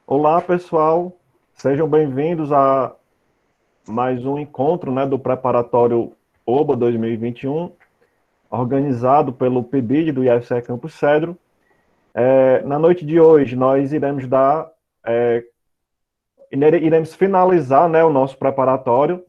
Olá, pessoal. Sejam bem-vindos a mais um encontro, né, do Preparatório OBA 2021, organizado pelo PIBID do IFCE Campus Cedro. Na noite de hoje, nós iremos finalizar, né, o nosso preparatório.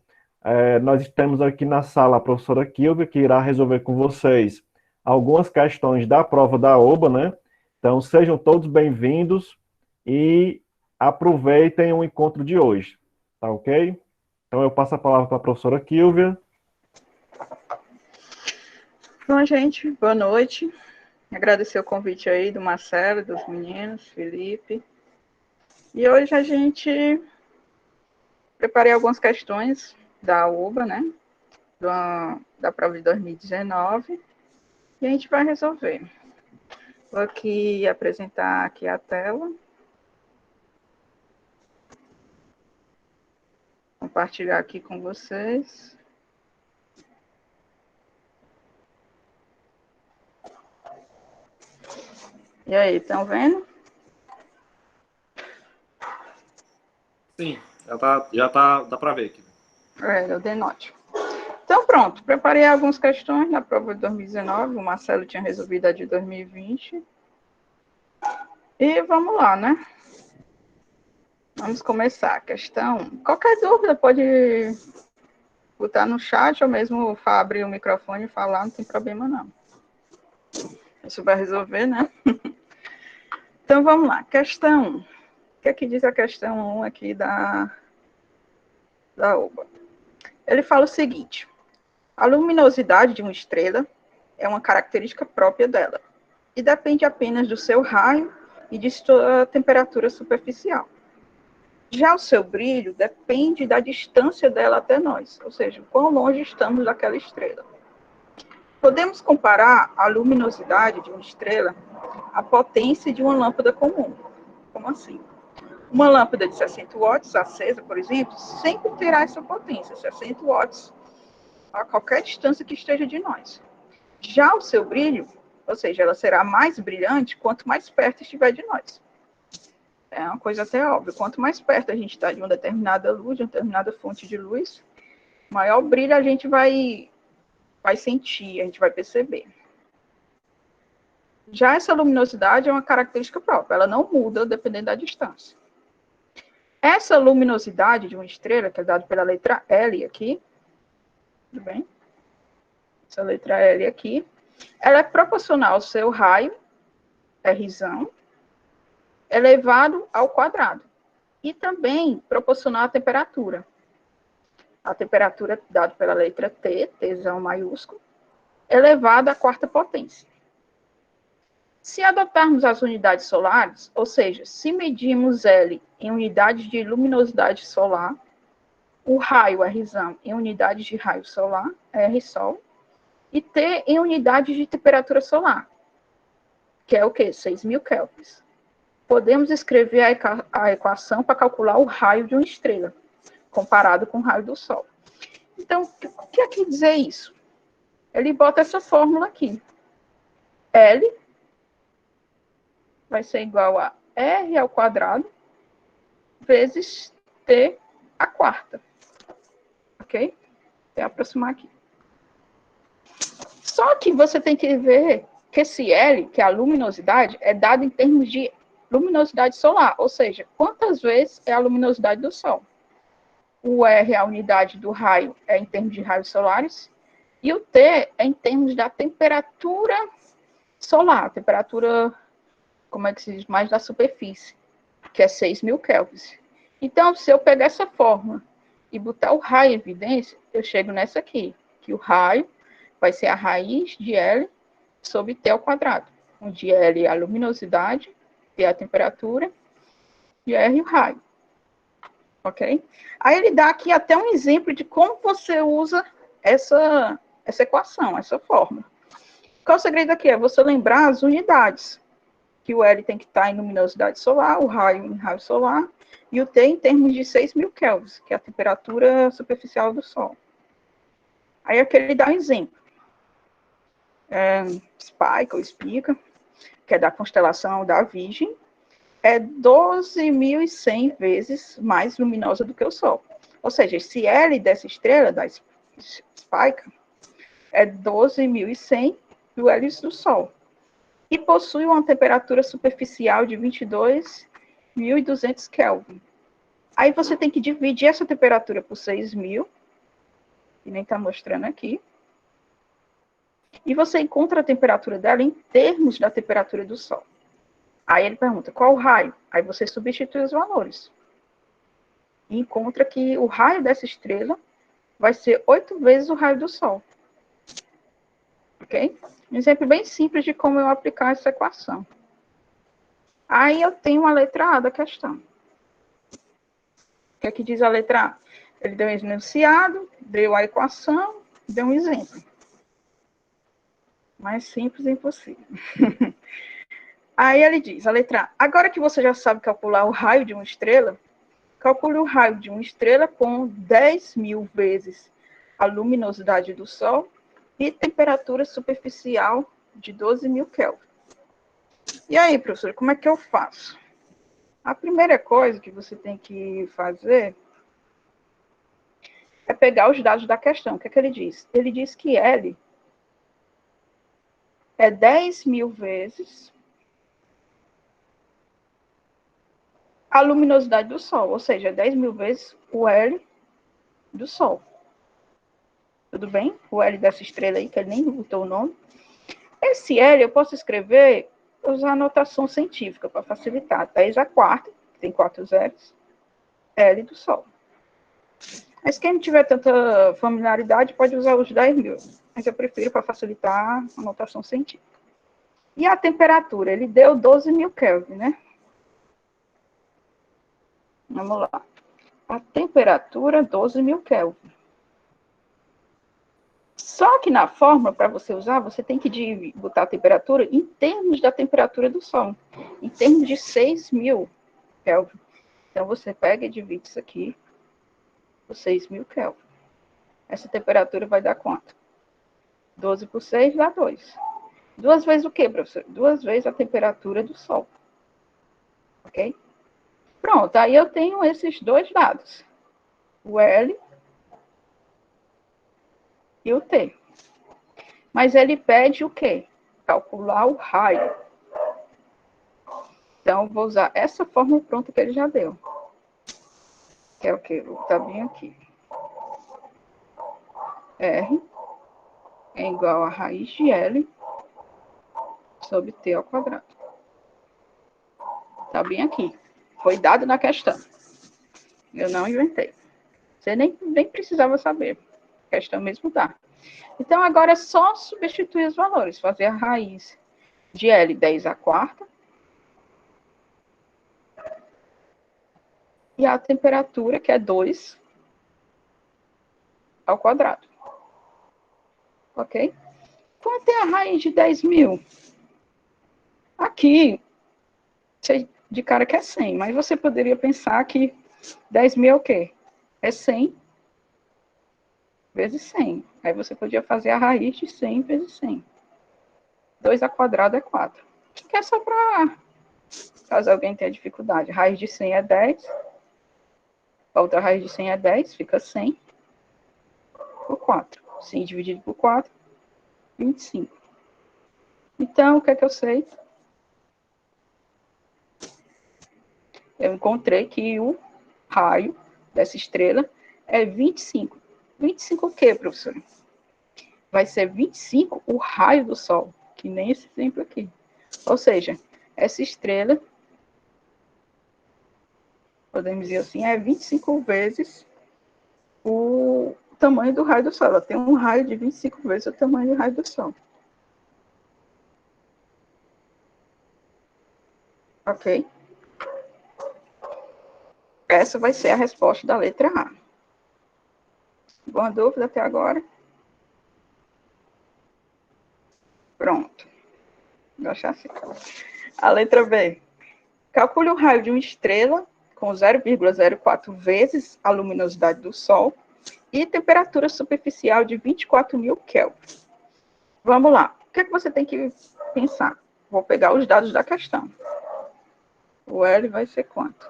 Nós temos aqui na sala a professora Kilvia, que irá resolver com vocês algumas questões da prova da OBA, né? Então, sejam todos bem-vindos e aproveitem o encontro de hoje, tá ok? Então, eu passo a palavra para a professora Kilvia. Bom, gente, boa noite. Agradecer o convite aí do Marcelo, dos meninos, Felipe. E hoje a gente preparei algumas questões da UBA, né? Da prova de 2019. E a gente vai resolver. Vou aqui apresentar aqui a tela. Compartilhar aqui com vocês. E aí, estão vendo? Sim, dá para ver aqui. Eu denote. Então, pronto, preparei algumas questões da prova de 2019. O Marcelo tinha resolvido a de 2020. E vamos lá, né? Vamos começar a questão. Qualquer dúvida pode botar no chat ou mesmo abrir o microfone e falar, não tem problema não. Isso vai resolver, né? Então vamos lá. Questão 1. O que é que diz a questão 1 aqui da OBA? Ele fala o seguinte: a luminosidade de uma estrela é uma característica própria dela e depende apenas do seu raio e de sua temperatura superficial. Já o seu brilho depende da distância dela até nós, ou seja, quão longe estamos daquela estrela. Podemos comparar a luminosidade de uma estrela à potência de uma lâmpada comum. Como assim? Uma lâmpada de 60 watts acesa, por exemplo, sempre terá essa potência, 60 watts, a qualquer distância que esteja de nós. Já o seu brilho, ou seja, ela será mais brilhante quanto mais perto estiver de nós. É uma coisa até óbvia. Quanto mais perto a gente está de uma determinada luz, de uma determinada fonte de luz, maior brilho a gente vai sentir, a gente vai perceber. Já essa luminosidade é uma característica própria, ela não muda dependendo da distância. Essa luminosidade de uma estrela, que é dada pela letra L aqui, tudo bem? Essa letra L aqui, ela é proporcional ao seu raio, Rzão, elevado ao quadrado. E também proporcional à temperatura. A temperatura dada pela letra T, Tzão maiúsculo, elevada à quarta potência. Se adotarmos as unidades solares, ou seja, se medirmos L em unidades de luminosidade solar, o raio Rzão em unidades de raio solar, R-Sol, e T em unidades de temperatura solar, que é o quê? 6.000 kelvins. Podemos escrever a equação para calcular o raio de uma estrela, comparado com o raio do Sol. Então, o que quer dizer isso? Ele bota essa fórmula aqui. L vai ser igual a R ao quadrado vezes T à quarta. Ok? Vou aproximar aqui. Só que você tem que ver que esse L, que é a luminosidade, é dado em termos de luminosidade solar, ou seja, quantas vezes é a luminosidade do Sol. O R, a unidade do raio, é em termos de raios solares, e o T é em termos da temperatura solar, temperatura, como é que se diz, mais da superfície, que é 6.000 kelvins. Então, se eu pegar essa fórmula e botar o raio em evidência, eu chego nessa aqui, que o raio vai ser a raiz de L sobre T ao quadrado, onde L é a luminosidade, T é a temperatura, e R o raio. Ok? Aí ele dá aqui até um exemplo de como você usa essa equação, essa fórmula. Qual o segredo aqui? É você lembrar as unidades, que o L tem que estar em luminosidade solar, o raio em raio solar, e o T em termos de 6.000 kelvins, que é a temperatura superficial do Sol. Aí aqui ele dá um exemplo. Spike ou Spica, que é da constelação da Virgem, é 12.100 vezes mais luminosa do que o Sol. Ou seja, esse L dessa estrela, da Spica, é 12.100 do L do Sol. E possui uma temperatura superficial de 22.200 Kelvin. Aí você tem que dividir essa temperatura por 6.000, que nem está mostrando aqui. E você encontra a temperatura dela em termos da temperatura do Sol. Aí ele pergunta, qual o raio? Aí você substitui os valores. E encontra que o raio dessa estrela vai ser 8 vezes o raio do Sol. Ok? Um exemplo bem simples de como eu aplicar essa equação. Aí eu tenho a letra A da questão. O que é que diz a letra A? Ele deu um enunciado, deu a equação, deu um exemplo. Mais simples impossível. Aí ele diz, a letra A, agora que você já sabe calcular o raio de uma estrela, calcule o raio de uma estrela com 10.000 vezes a luminosidade do Sol e temperatura superficial de 12.000 Kelvin. E aí, professor, como é que eu faço? A primeira coisa que você tem que fazer é pegar os dados da questão. O que é que ele diz? Ele diz que L é 10.000 vezes a luminosidade do Sol, ou seja, 10.000 vezes o L do Sol. Tudo bem? O L dessa estrela aí, que ele nem botou o nome. Esse L eu posso escrever, usar a notação científica para facilitar. 10 a quarta, que tem 4 zeros, L do Sol. Mas quem não tiver tanta familiaridade pode usar os 10.000. Mas eu prefiro para facilitar a notação científica. E a temperatura? Ele deu 12.000 Kelvin, né? Vamos lá. A temperatura, 12.000 Kelvin. Só que na fórmula, para você usar, você tem que botar a temperatura em termos da temperatura do Sol. Em termos de 6.000 Kelvin. Então, você pega e divide isso aqui por 6.000 Kelvin. Essa temperatura vai dar quanto? 12 por 6 dá 2. 2 vezes o quê, professor? 2 vezes a temperatura do Sol. Ok? Pronto, aí eu tenho esses dois dados. O L e o T. Mas ele pede o quê? Calcular o raio. Então, eu vou usar essa fórmula pronta que ele já deu. Que é o quê? Tá bem aqui. R é igual a raiz de L sobre T ao quadrado. Tá bem aqui. Foi dado na questão. Eu não inventei. Você nem precisava saber. A questão mesmo dá. Então, agora é só substituir os valores. Fazer a raiz de L 10 à quarta. E a temperatura, que é 2 ao quadrado. Ok? Quanto é a raiz de 10.000? Aqui, de cara que é 100, mas você poderia pensar que 10.000 é o quê? É 100 vezes 100. Aí você podia fazer a raiz de 100 vezes 100. 2 ao quadrado é 4. Que é só para, caso alguém tenha dificuldade. Raiz de 100 é 10. A outra raiz de 100 é 10, fica 100 por 4. 100 dividido por 4, 25. Então, o que é que eu sei? Eu encontrei que o raio dessa estrela é 25. 25 o quê, professor? Vai ser 25 o raio do Sol, que nem esse exemplo aqui. Ou seja, essa estrela, podemos dizer assim, é 25 vezes o tamanho do raio do Sol. Ela tem um raio de 25 vezes o tamanho do raio do Sol. Ok? Essa vai ser a resposta da letra A. Alguma dúvida até agora? Pronto. Vou achar assim. A letra B. Calcule o raio de uma estrela com 0,04 vezes a luminosidade do Sol e temperatura superficial de 24.000 Kelvin. Vamos lá. O que é que você tem que pensar? Vou pegar os dados da questão. O L vai ser quanto?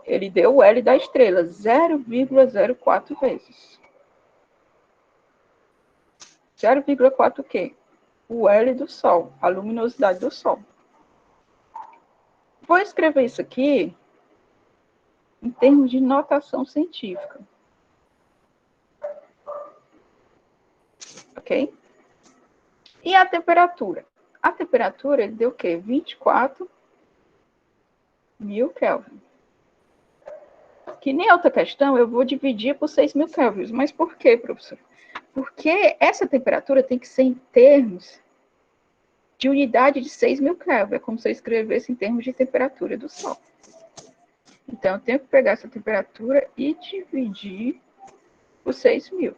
Ele deu o L da estrela, 0,04 vezes. 0,4 o quê? O L do Sol, a luminosidade do Sol. Vou escrever isso aqui em termos de notação científica. Ok? E a temperatura? A temperatura, ele deu o quê? 24.000 Kelvin. Que nem outra questão, eu vou dividir por 6.000 Kelvin. Mas por quê, professor? Porque essa temperatura tem que ser em termos de unidade de 6.000 Kelvin. É como se eu escrevesse em termos de temperatura do Sol. Então, eu tenho que pegar essa temperatura e dividir por 6.000.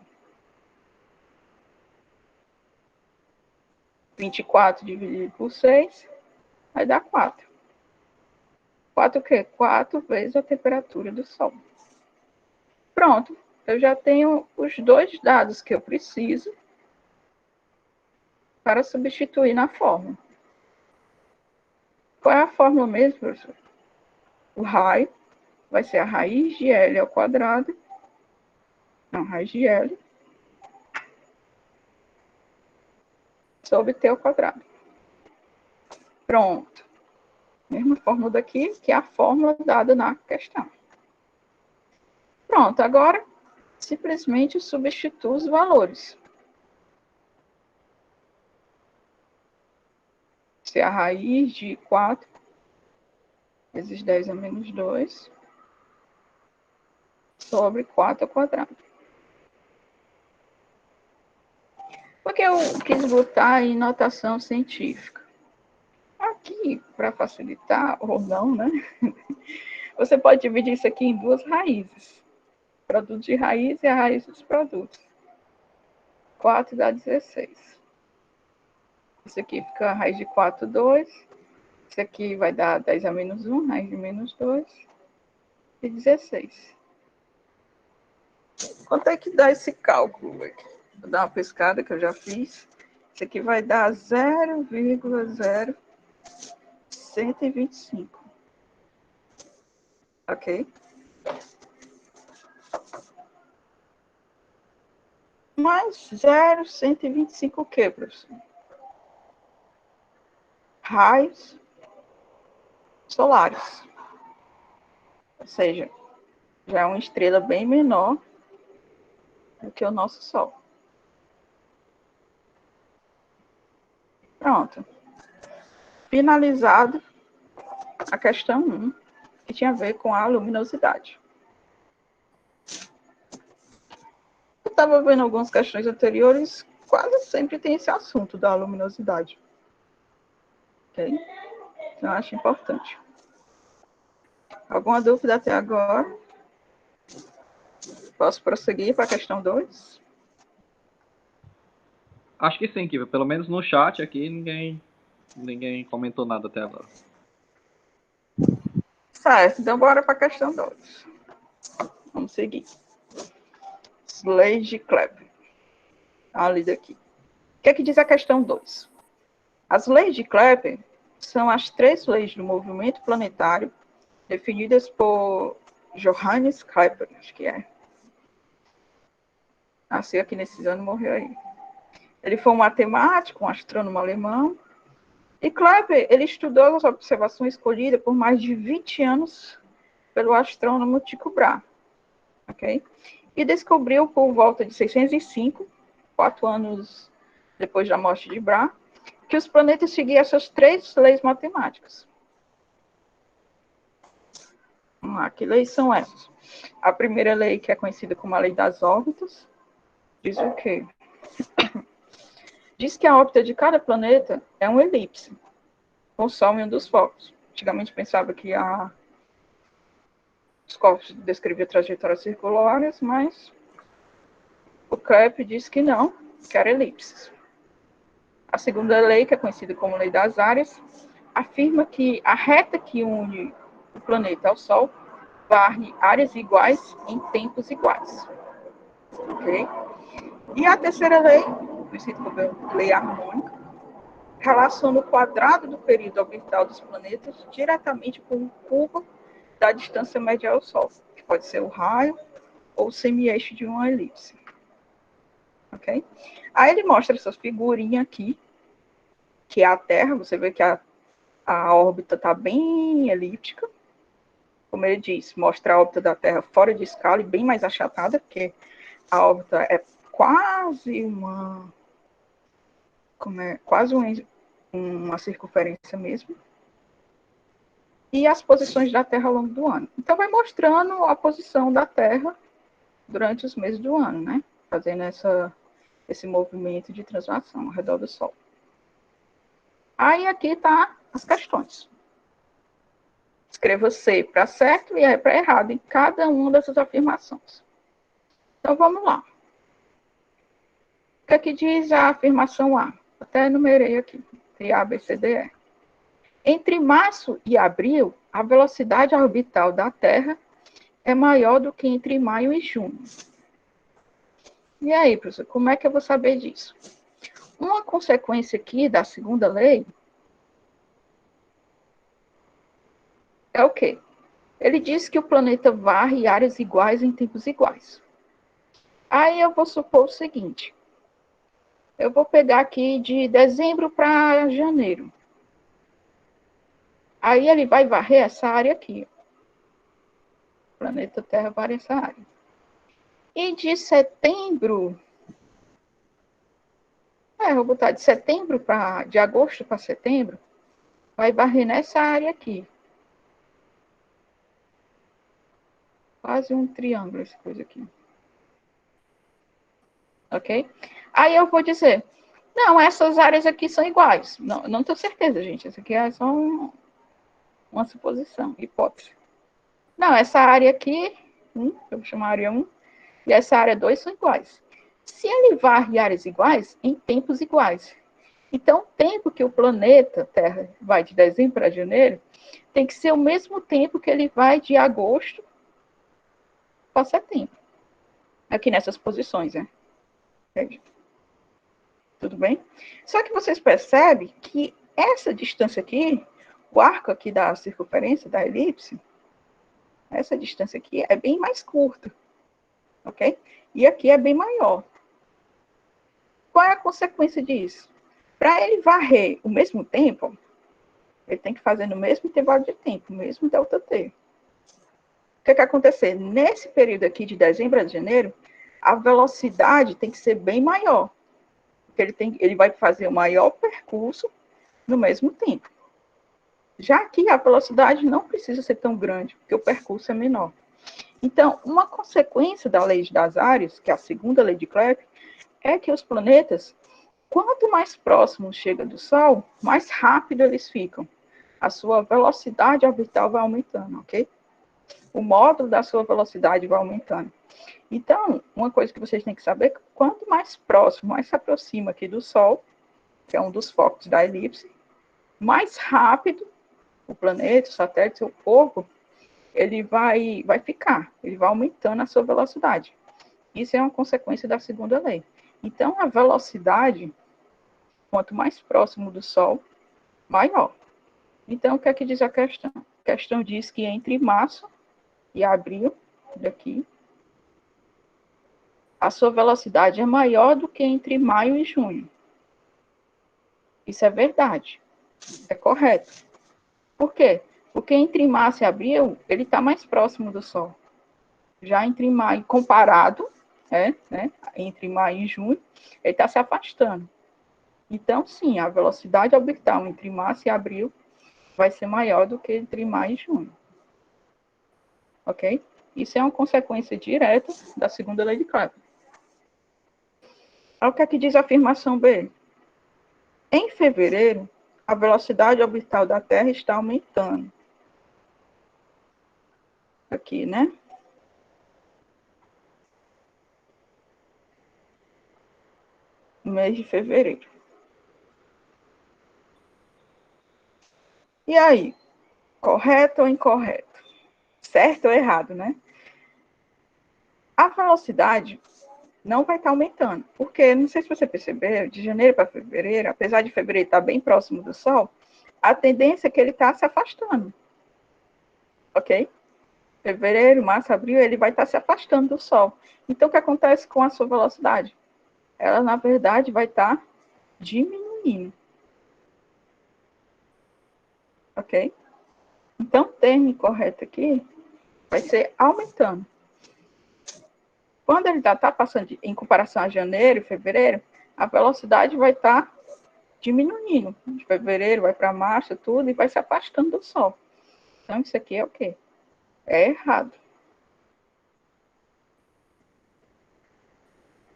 24 dividido por 6 vai dar 4. 4 o quê? 4 vezes a temperatura do Sol. Pronto. Eu já tenho os dois dados que eu preciso para substituir na fórmula. Qual é a fórmula mesmo, professor? O raio vai ser a raiz de L ao quadrado. Não, raiz de L sobre T ao quadrado. Pronto. Mesma fórmula daqui, que é a fórmula dada na questão. Pronto, agora simplesmente substituo os valores. Se a raiz de 4 vezes 10 a menos 2 sobre 4 ao quadrado. Porque eu quis botar em notação científica. Aqui, para facilitar, ou não, né? Você pode dividir isso aqui em duas raízes. Produto de raiz e a raiz dos produtos. 4 dá 16. Isso aqui fica a raiz de 4, 2. Isso aqui vai dar 10 a menos 1, raiz de menos 2. E 16. Quanto é que dá esse cálculo aqui? Vou dar uma pescada que eu já fiz. Isso aqui vai dar 0,0125. Ok? Mais 0,125 o quê, professor? Raios solares. Ou seja, já é uma estrela bem menor do que o nosso Sol. Pronto. Finalizado a questão 1, que tinha a ver com a luminosidade. Eu estava vendo algumas questões anteriores, quase sempre tem esse assunto da luminosidade. Ok? Então, eu acho importante. Alguma dúvida até agora? Posso prosseguir para a questão 2? Acho que sim, Kiva. Pelo menos no chat aqui ninguém comentou nada até agora. Certo, então bora para a questão 2. Vamos seguir. As leis de Kepler. Ali daqui. O que é que diz a questão 2? As leis de Kepler são as 3 leis do movimento planetário definidas por Johannes Kepler, acho que é. Nasceu aqui nesses anos e morreu aí. Ele foi um matemático, um astrônomo alemão. E Kepler, ele estudou as observações escolhidas por mais de 20 anos pelo astrônomo Tycho Brahe. Ok? E descobriu por volta de 605, 4 anos depois da morte de Brahe, que os planetas seguiam essas 3 leis matemáticas. Vamos lá, que leis são essas? A primeira lei, que é conhecida como a lei das órbitas, diz o quê? Diz que a órbita de cada planeta é uma elipse, com o Sol em um dos focos. Antigamente pensava que os corpos descreviam trajetórias circulares, mas o Kepler diz que não, que era elipses. A segunda lei, que é conhecida como lei das áreas, afirma que a reta que une o planeta ao Sol varre áreas iguais em tempos iguais. Ok? E a terceira lei, conhecida como lei harmônica, relaciona o quadrado do período orbital dos planetas diretamente com o curva da distância média ao Sol, que pode ser o raio ou o semi-eixo de uma elipse. Ok? Aí ele mostra essa figurinha aqui, que é a Terra. Você vê que a órbita está bem elíptica. Como ele diz, mostra a órbita da Terra fora de escala e bem mais achatada, porque a órbita é quase uma circunferência mesmo. E as posições da Terra ao longo do ano. Então, vai mostrando a posição da Terra durante os meses do ano, né? Fazendo esse movimento de translação ao redor do Sol. Aí, aqui tá as questões. Escreva C para certo e E para errado em cada uma dessas afirmações. Então, vamos lá. O que é que diz a afirmação A? Até enumerei aqui. Tem A, B, C, D, E. Entre março e abril, a velocidade orbital da Terra é maior do que entre maio e junho. E aí, professor, como é que eu vou saber disso? Uma consequência aqui da segunda lei é o quê? Ele diz que o planeta varre áreas iguais em tempos iguais. Aí eu vou supor o seguinte. Eu vou pegar aqui de dezembro para janeiro. Aí ele vai varrer essa área aqui. O planeta Terra varre essa área. E de setembro... vou botar de agosto para setembro, vai varrer nessa área aqui. Quase um triângulo essa coisa aqui. Ok? Aí eu vou dizer, não, essas áreas aqui são iguais. Não tenho certeza, gente. Isso aqui é só uma suposição, hipótese. Não, essa área aqui, eu vou chamar área 1, e essa área 2 são iguais. Se ele varre áreas iguais, em tempos iguais. Então, o tempo que o planeta Terra vai de dezembro para janeiro tem que ser o mesmo tempo que ele vai de agosto para setembro. Aqui nessas posições, né? Tudo bem? Só que vocês percebem que essa distância aqui, o arco aqui da circunferência da elipse, essa distância aqui é bem mais curta, ok? E aqui é bem maior. Qual é a consequência disso? Para ele varrer o mesmo tempo, ele tem que fazer no mesmo intervalo de tempo, o mesmo ΔT. O que vai acontecer? Nesse período aqui de dezembro a janeiro, a velocidade tem que ser bem maior. Porque ele vai fazer o maior percurso no mesmo tempo. Já que a velocidade não precisa ser tão grande, porque o percurso é menor. Então, uma consequência da lei das áreas, que é a segunda lei de Kepler, é que os planetas, quanto mais próximos chegam do Sol, mais rápido eles ficam. A sua velocidade orbital vai aumentando, ok? O módulo da sua velocidade vai aumentando. Então, uma coisa que vocês têm que saber é que quanto mais próximo, mais se aproxima aqui do Sol, que é um dos focos da elipse, mais rápido o planeta, o satélite, o corpo, ele vai ficar, ele vai aumentando a sua velocidade. Isso é uma consequência da segunda lei. Então, a velocidade, quanto mais próximo do Sol, maior. Então, o que é que diz a questão? A questão diz que entre março e abril, daqui, a sua velocidade é maior do que entre maio e junho. Isso é verdade. É correto. Por quê? Porque entre março e abril, ele está mais próximo do Sol. Já entre maio, comparado, entre maio e junho, ele está se afastando. Então, sim, a velocidade orbital entre março e abril vai ser maior do que entre maio e junho. Ok? Isso é uma consequência direta da segunda lei de Kepler. Olha o que é que diz a afirmação B. Em fevereiro, a velocidade orbital da Terra está aumentando. Aqui, né? No mês de fevereiro. E aí? Correto ou incorreto? Certo ou errado, né? A velocidade não vai estar aumentando. Porque, não sei se você percebeu, de janeiro para fevereiro, apesar de fevereiro estar bem próximo do Sol, a tendência é que ele está se afastando. Ok? Fevereiro, março, abril, ele vai estar se afastando do Sol. Então, o que acontece com a sua velocidade? Ela, na verdade, vai estar diminuindo. Ok? Então, o termo correto aqui vai ser aumentando. Quando ele está passando, em comparação a janeiro e fevereiro, a velocidade vai estar diminuindo. De fevereiro vai para março, tudo, e vai se afastando do Sol. Então, isso aqui é o quê? É errado.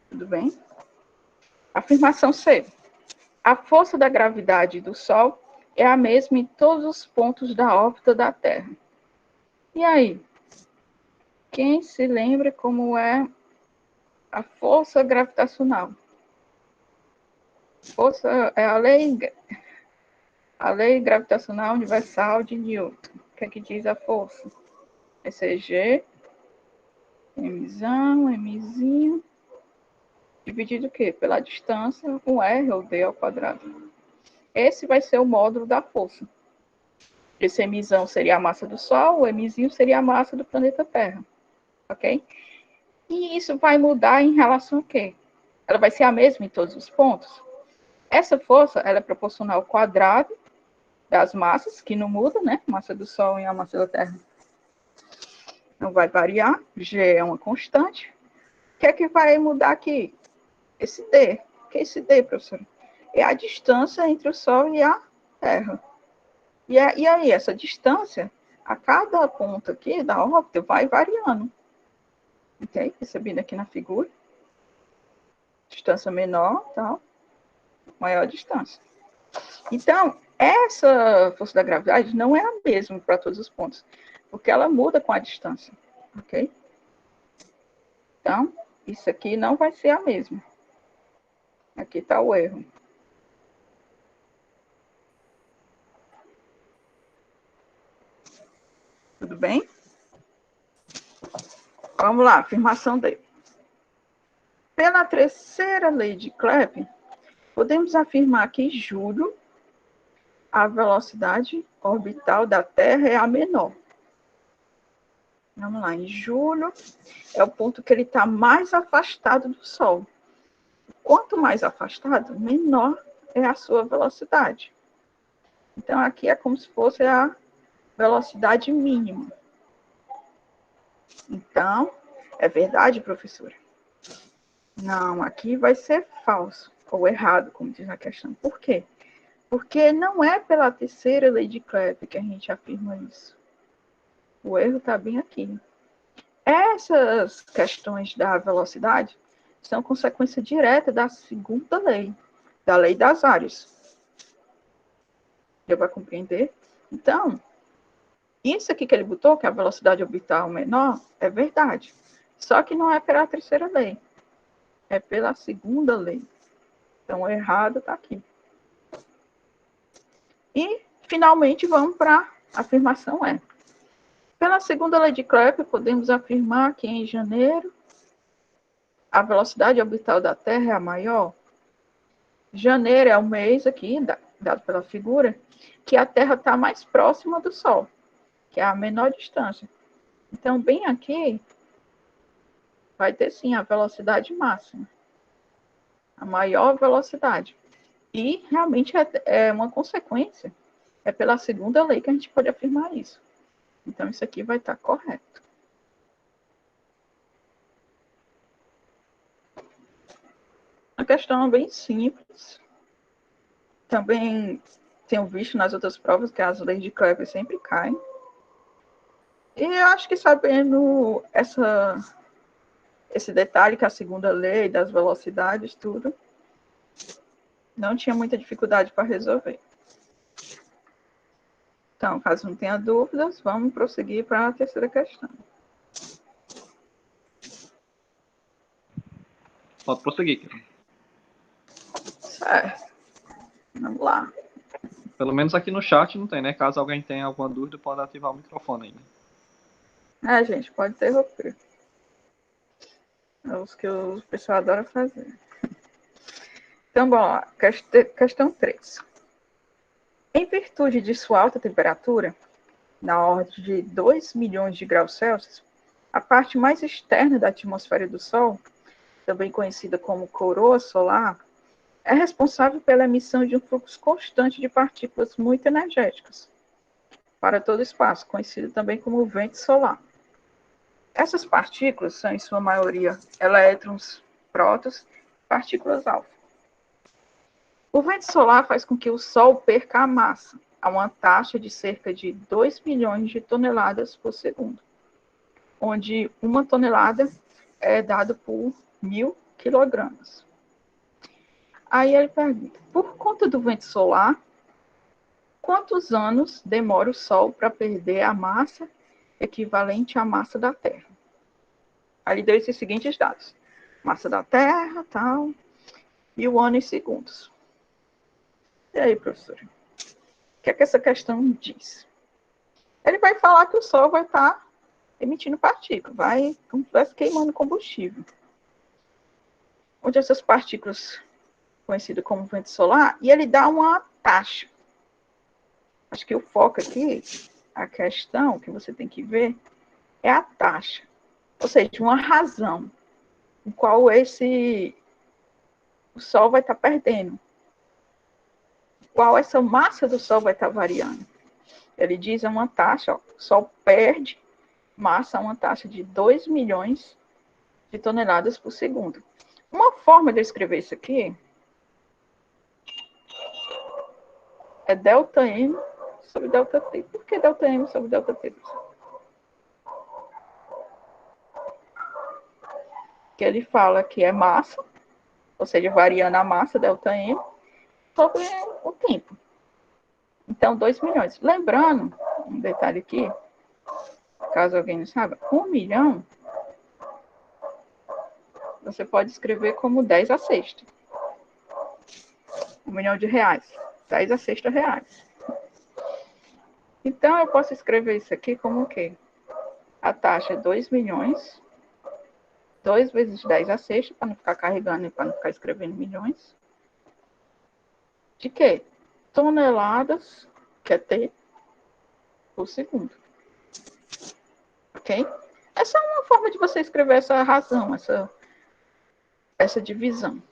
Tudo bem? Afirmação C. A força da gravidade do Sol é a mesma em todos os pontos da órbita da Terra. E aí? Quem se lembra como é a força gravitacional? Força é a lei gravitacional universal de Newton. O que é que diz a força? É CG, Mzão, Mzinho, dividido o quê? Pela distância, um R ou D ao quadrado. Esse vai ser o módulo da força. Esse Mzão seria a massa do Sol, o Mzinho seria a massa do planeta Terra. Ok? E isso vai mudar em relação a quê? Ela vai ser a mesma em todos os pontos? Essa força, ela é proporcional ao quadrado das massas, que não muda, né? A massa do Sol e a massa da Terra não vai variar. G é uma constante. O que é que vai mudar aqui? Esse D. O que é esse D, professor? É a distância entre o Sol e a Terra. E aí, essa distância, a cada ponto aqui da órbita, vai variando. Ok? Percebido aqui na figura. Distância menor, tal. Maior distância. Então, essa força da gravidade não é a mesma para todos os pontos, porque ela muda com a distância. Ok? Então, isso aqui não vai ser a mesma. Aqui está o erro. Tudo bem? Vamos lá, afirmação D. Pela terceira lei de Kepler, podemos afirmar que em julho a velocidade orbital da Terra é a menor. Vamos lá, em julho é o ponto que ele está mais afastado do Sol. Quanto mais afastado, menor é a sua velocidade. Então, aqui é como se fosse a velocidade mínima. Então, é verdade, professora? Não, aqui vai ser falso, ou errado, como diz na questão. Por quê? Porque não é pela terceira lei de Kepler que a gente afirma isso. O erro está bem aqui. Essas questões da velocidade são consequência direta da segunda lei, da lei das áreas. Deu para compreender? Então, isso aqui que ele botou, que é a velocidade orbital menor, é verdade. Só que não é pela terceira lei. É pela segunda lei. Então, o errado está aqui. E, finalmente, vamos para a afirmação E. Pela segunda lei de Kepler, podemos afirmar que em janeiro a velocidade orbital da Terra é a maior. Janeiro é o mês aqui, dado pela figura, que a Terra está mais próxima do Sol, que é a menor distância. Então, bem aqui, vai ter sim a velocidade máxima, a maior velocidade. E realmente é uma consequência. É pela segunda lei que a gente pode afirmar isso. Então, isso aqui vai estar correto. A questão é bem simples. Também tenho visto nas outras provas que as leis de Kepler sempre caem. E eu acho que sabendo esse detalhe que é a segunda lei das velocidades, tudo, não tinha muita dificuldade para resolver. Então, caso não tenha dúvidas, vamos prosseguir para a terceira questão. Pode prosseguir, Kira. Certo. Vamos lá. Pelo menos aqui no chat não tem, né? Caso alguém tenha alguma dúvida, pode ativar o microfone aí. Gente, pode interromper. É os que o pessoal adora fazer. Então, bom, questão 3. Em virtude de sua alta temperatura, na ordem de 2 milhões de graus Celsius, a parte mais externa da atmosfera do Sol, também conhecida como coroa solar, é responsável pela emissão de um fluxo constante de partículas muito energéticas para todo o espaço, conhecido também como vento solar. Essas partículas são, em sua maioria, elétrons, prótons, partículas alfa. O vento solar faz com que o Sol perca a massa a uma taxa de cerca de 2 milhões de toneladas por segundo, onde uma tonelada é dada por 1.000 quilogramas. Aí ele pergunta, por conta do vento solar, quantos anos demora o Sol para perder a massa equivalente à massa da Terra? Aí ele deu esses seguintes dados. Massa da Terra, tal, e o ano em segundos. E aí, professor? O que é que essa questão diz? Ele vai falar que o Sol vai estar emitindo partículas, vai como se estivesse queimando combustível. Onde essas partículas, conhecidas como vento solar, e ele dá uma taxa. Acho que o foco aqui, a questão que você tem que ver, é a taxa. Ou seja, uma razão em qual o Sol vai estar perdendo. Qual essa massa do Sol vai estar variando. Ele diz uma taxa, ó, o Sol perde massa a uma taxa de 2 milhões de toneladas por segundo. Uma forma de escrever isso aqui é ΔM sobre ΔT. Por que ΔM sobre ΔT? Que ele fala que é massa, ou seja, variando a massa, ΔM, sobre o tempo. Então, 2 milhões. Lembrando, um detalhe aqui, caso alguém não saiba, 1 milhão, você pode escrever como 10 a sexta. 1 milhão de reais. 10 a sexta reais. Então, eu posso escrever isso aqui como o quê? A taxa é 2 milhões, 2 vezes 10 a sexta, para não ficar carregando e para não ficar escrevendo milhões. De quê? Toneladas, que é T, por segundo. Ok? Essa é uma forma de você escrever essa razão, essa divisão.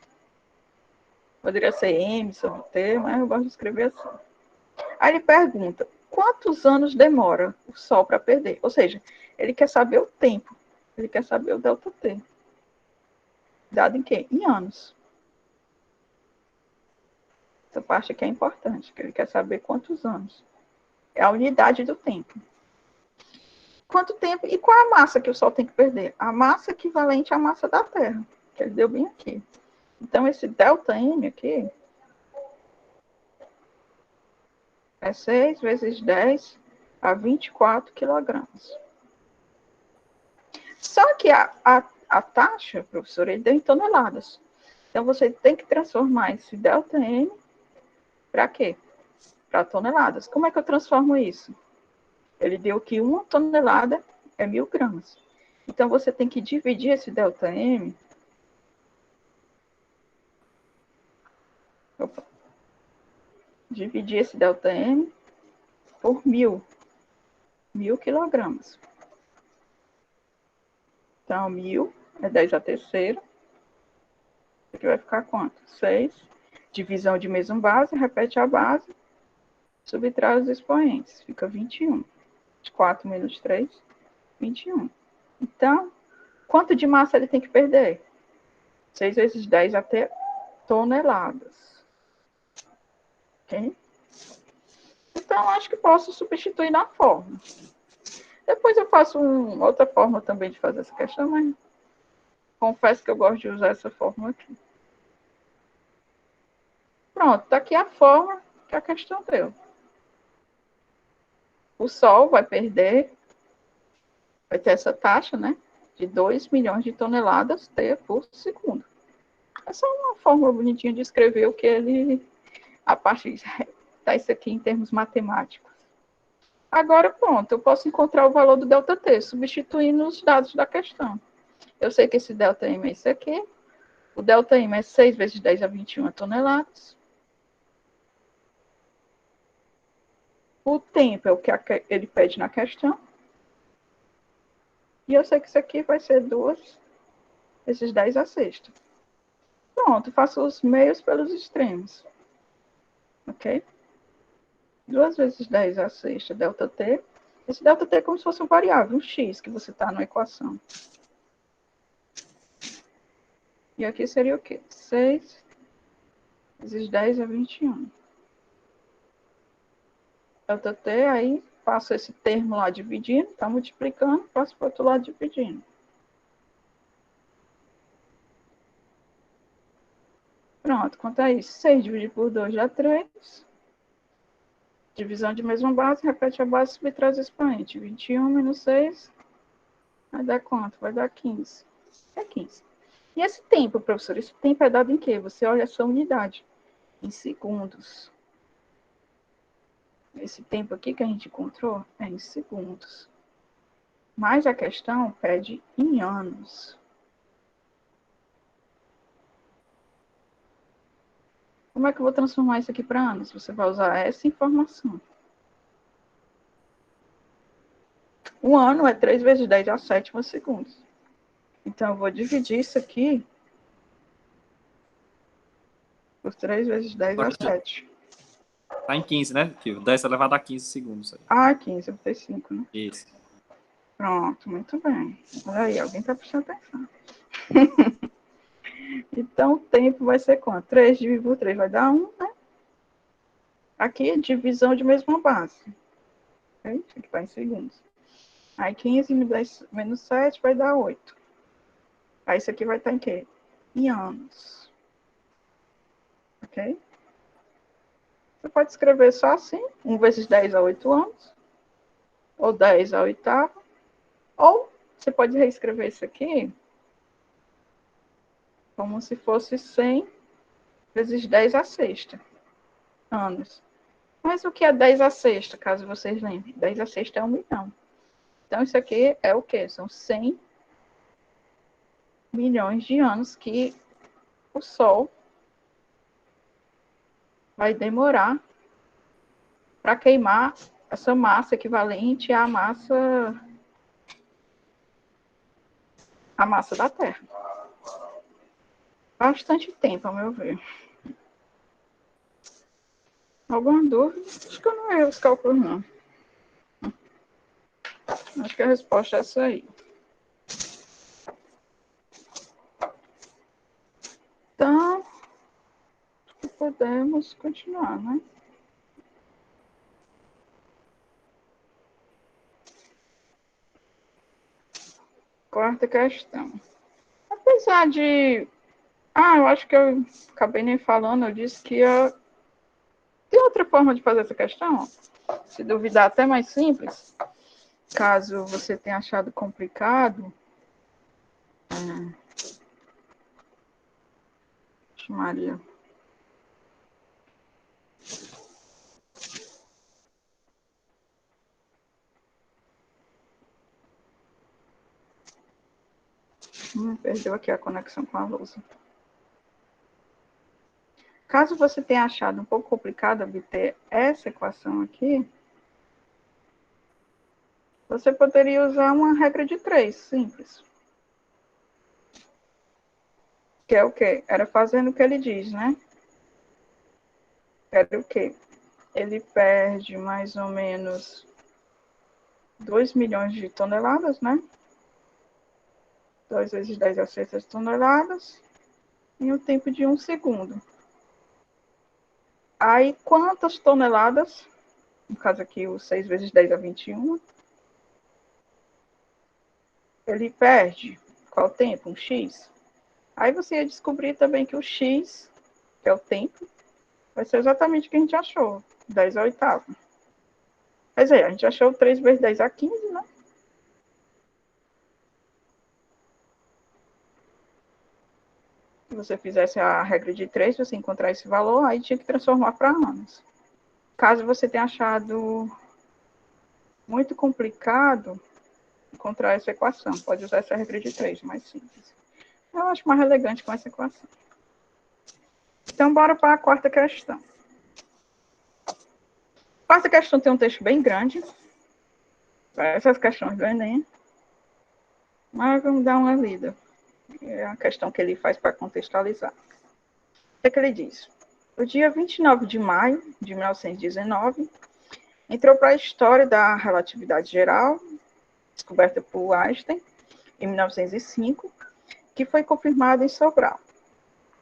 Poderia ser M sobre T, mas eu gosto de escrever assim. Aí ele pergunta, quantos anos demora o Sol para perder? Ou seja, ele quer saber o tempo. Ele quer saber o ΔT. Dado em quê? Em anos. Essa parte aqui é importante, que ele quer saber quantos anos. É a unidade do tempo. Quanto tempo e qual a massa que o Sol tem que perder? A massa equivalente à massa da Terra, que ele deu bem aqui. Então, esse ΔM aqui é 6 vezes 10 a 24 quilogramas. Só que a taxa, professor, ele deu em toneladas. Então, você tem que transformar esse ΔM para quê? Para toneladas. Como é que eu transformo isso? Ele deu que 1 tonelada é 1.000 gramas. Então, você tem que dividir esse ΔM. Dividir esse ΔM por 1.000 quilogramas. Então, 1.000 é 10 a terceira. Aqui vai ficar quanto? 6. Divisão de mesma base, repete a base, subtrai os expoentes. Fica 21. 4 menos 3, 21. Então, quanto de massa ele tem que perder? 6 vezes 10 até toneladas. Ok? Então, acho que posso substituir na forma. Depois eu faço outra forma também de fazer essa questão, mas confesso que eu gosto de usar essa forma aqui. Pronto, está aqui a forma que a questão deu. O Sol vai perder, vai ter essa taxa, né, de 2 milhões de toneladas T por segundo. Essa é uma forma bonitinha de escrever o que ele, a partir tá isso aqui em termos matemáticos. Agora, pronto, eu posso encontrar o valor do ΔT, substituindo os dados da questão. Eu sei que esse ΔM é esse aqui. O ΔM é 6 vezes 10 a 21 toneladas. O tempo é o que ele pede na questão. E eu sei que isso aqui vai ser 2 vezes 10 a sexta. Pronto, faço os meios pelos extremos. Ok? 2 vezes 10 a sexta, ΔT. Esse ΔT é como se fosse uma variável, um x, que você está na equação. E aqui seria o quê? 6 vezes 10 a 21. ΔT, aí passo esse termo lá dividindo, está multiplicando, passo para o outro lado dividindo. Pronto, quanto a isso? 6 dividido por 2 dá 3. Divisão de mesma base, repete a base, subtrai os expoentes. 21 menos 6 vai dar quanto? Vai dar 15. É 15. E esse tempo, professor, esse tempo é dado em quê? Você olha a sua unidade. Em segundos. Esse tempo aqui que a gente encontrou é em segundos. Mas a questão pede em anos. Como é que eu vou transformar isso aqui para anos? Você vai usar essa informação. Um ano é 3 vezes 10 a sétima segundos. Então, eu vou dividir isso aqui por 3 vezes 10 a 7. Tá em 15, né, tio? 10 elevado a 15 segundos. Aí. Ah, 15, eu botei 5, né? Isso. Pronto, muito bem. Olha aí, alguém está prestando atenção. Então, o tempo vai ser quanto? 3 dividido por 3 vai dar 1, né? Aqui é divisão de mesma base. Okay? Aqui está em segundos. Aí 15 menos 7 vai dar 8. Aí isso aqui vai estar em quê? Em anos. Ok? Você pode escrever só assim, 1 vezes 10 a 8 anos, ou 10 a oitava, ou você pode reescrever isso aqui como se fosse 100 vezes 10 a sexta anos. Mas o que é 10 a sexta, caso vocês lembrem? 10 a sexta é 1 milhão. Então, isso aqui é o quê? São 100 milhões de anos que o Sol vai demorar para queimar essa massa equivalente à massa da Terra. Bastante tempo, ao meu ver. Alguma dúvida? Acho que eu não erro os cálculos, não. Acho que a resposta é essa aí. Então, podemos continuar, né? Quarta questão. Apesar de... eu acho que eu acabei nem falando, eu disse que tem outra forma de fazer essa questão? Se duvidar, até mais simples. Caso você tenha achado complicado, Maria. Perdeu aqui a conexão com a lousa. Caso você tenha achado um pouco complicado obter essa equação aqui, você poderia usar uma regra de 3, simples. Que é o quê? Era fazendo o que ele diz, né? Era o quê? Ele perde mais ou menos 2 milhões de toneladas, né? 2 vezes 10 a sexta toneladas, em um tempo de 1 segundo. Aí, quantas toneladas? No caso aqui, o 6 vezes 10 a 21. Ele perde qual tempo? Um x. Aí você ia descobrir também que o x, que é o tempo, vai ser exatamente o que a gente achou, 10 a oitava. Quer dizer, a gente achou 3 vezes 10 a 15, né? Se você fizesse a regra de 3, você encontrar esse valor, aí tinha que transformar para anos. Caso você tenha achado muito complicado, encontrar essa equação. Pode usar essa regra de 3, mais simples. Eu acho mais elegante com essa equação. Então, bora para a quarta questão. A quarta questão tem um texto bem grande. Essas questões do Enem. Mas vamos dar uma lida. É a questão que ele faz para contextualizar. O que é que ele diz? O dia 29 de maio de 1919, entrou para a história da relatividade geral, descoberta por Einstein, em 1905, que foi confirmada em Sobral.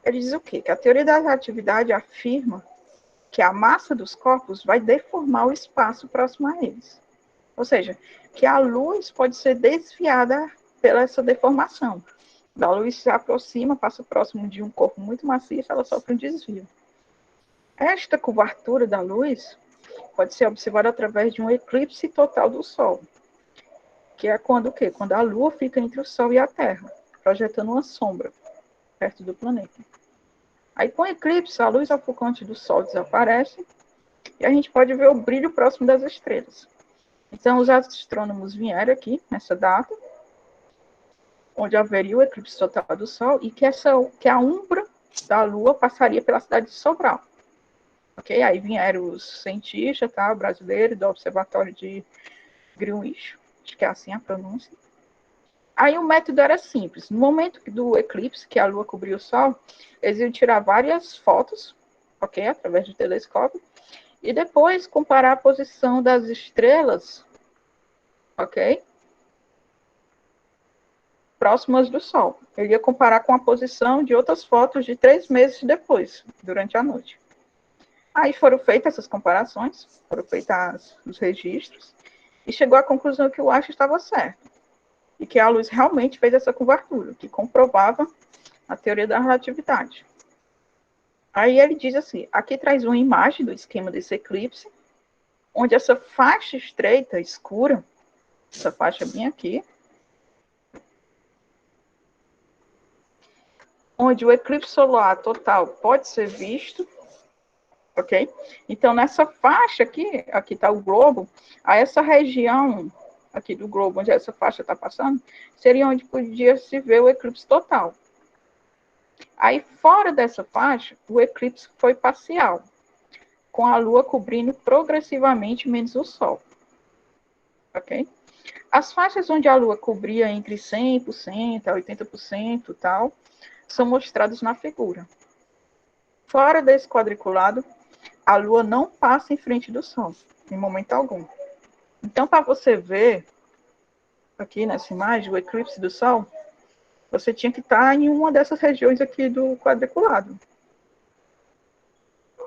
Ele diz o quê? Que a teoria da relatividade afirma que a massa dos corpos vai deformar o espaço próximo a eles. Ou seja, que a luz pode ser desviada pela essa deformação. A luz se aproxima, passa próximo de um corpo muito maciço, ela sofre um desvio. Esta curvatura da luz pode ser observada através de um eclipse total do Sol, que é quando o quê? Quando a Lua fica entre o Sol e a Terra, projetando uma sombra perto do planeta. Aí, com o eclipse, a luz ofuscante do Sol desaparece e a gente pode ver o brilho próximo das estrelas. Então, os astrônomos vieram aqui, nessa data, onde haveria o eclipse total do Sol e que a umbra da Lua passaria pela cidade de Sobral. Ok? Aí vieram os cientistas, tá, brasileiros, do Observatório de Greenwich, acho que é assim a pronúncia. Aí o método era simples. No momento do eclipse, que a Lua cobriu o Sol, eles iam tirar várias fotos, ok, através do telescópio, e depois comparar a posição das estrelas, ok, próximas do Sol. Ele ia comparar com a posição de outras fotos de 3 meses depois, durante a noite. Aí foram feitas essas comparações, foram feitos os registros, e chegou à conclusão que o Einstein estava certo, e que a luz realmente fez essa curvatura, que comprovava a teoria da relatividade. Aí ele diz assim, aqui traz uma imagem do esquema desse eclipse, onde essa faixa estreita, escura, essa faixa bem aqui, onde o eclipse solar total pode ser visto, ok? Então, nessa faixa aqui está o globo, a essa região aqui do globo, onde essa faixa está passando, seria onde podia se ver o eclipse total. Aí, fora dessa faixa, o eclipse foi parcial, com a Lua cobrindo progressivamente menos o Sol. Ok? As faixas onde a Lua cobria entre 100% a 80% tal, são mostradas na figura. Fora desse quadriculado, a Lua não passa em frente do Sol, em momento algum. Então, para você ver, aqui nessa imagem, o eclipse do Sol, você tinha que estar em uma dessas regiões aqui do quadriculado.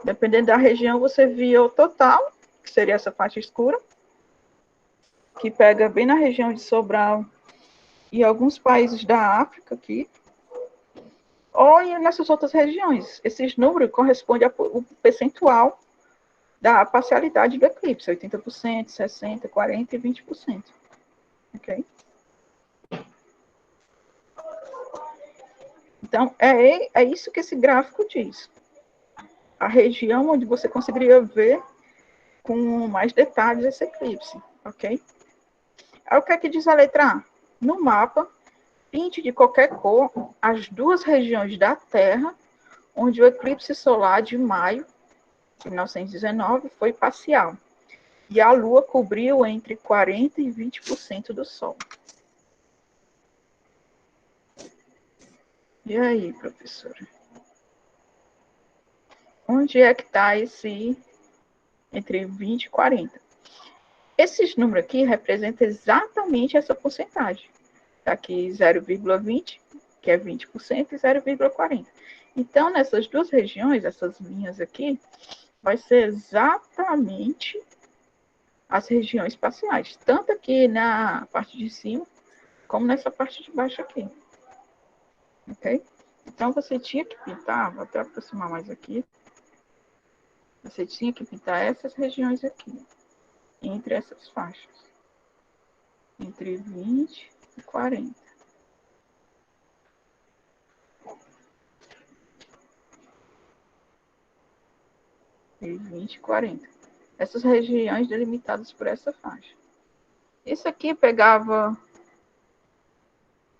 Dependendo da região, você via o total, que seria essa faixa escura, que pega bem na região de Sobral e alguns países da África aqui, ou nessas outras regiões. Esses números correspondem ao percentual da parcialidade do eclipse, 80%, 60%, 40% e 20%. Ok? Então, é isso que esse gráfico diz. A região onde você conseguiria ver com mais detalhes esse eclipse, ok? Aí o que é que diz a letra A? No mapa, pinte de qualquer cor as duas regiões da Terra onde o eclipse solar de maio de 1919 foi parcial e a Lua cobriu entre 40% e 20% do Sol. E aí, professora? Onde é que está esse entre 20 e 40? Esses números aqui representam exatamente essa porcentagem. Está aqui 0,20, que é 20%, e 0,40. Então, nessas duas regiões, essas linhas aqui, vai ser exatamente as regiões parciais, tanto aqui na parte de cima, como nessa parte de baixo aqui. Ok? Então, você tinha que pintar, vou até aproximar mais aqui, você tinha que pintar essas regiões aqui, entre essas faixas, entre 20 e 40. E 20 e 40. Essas regiões delimitadas por essa faixa. Isso aqui pegava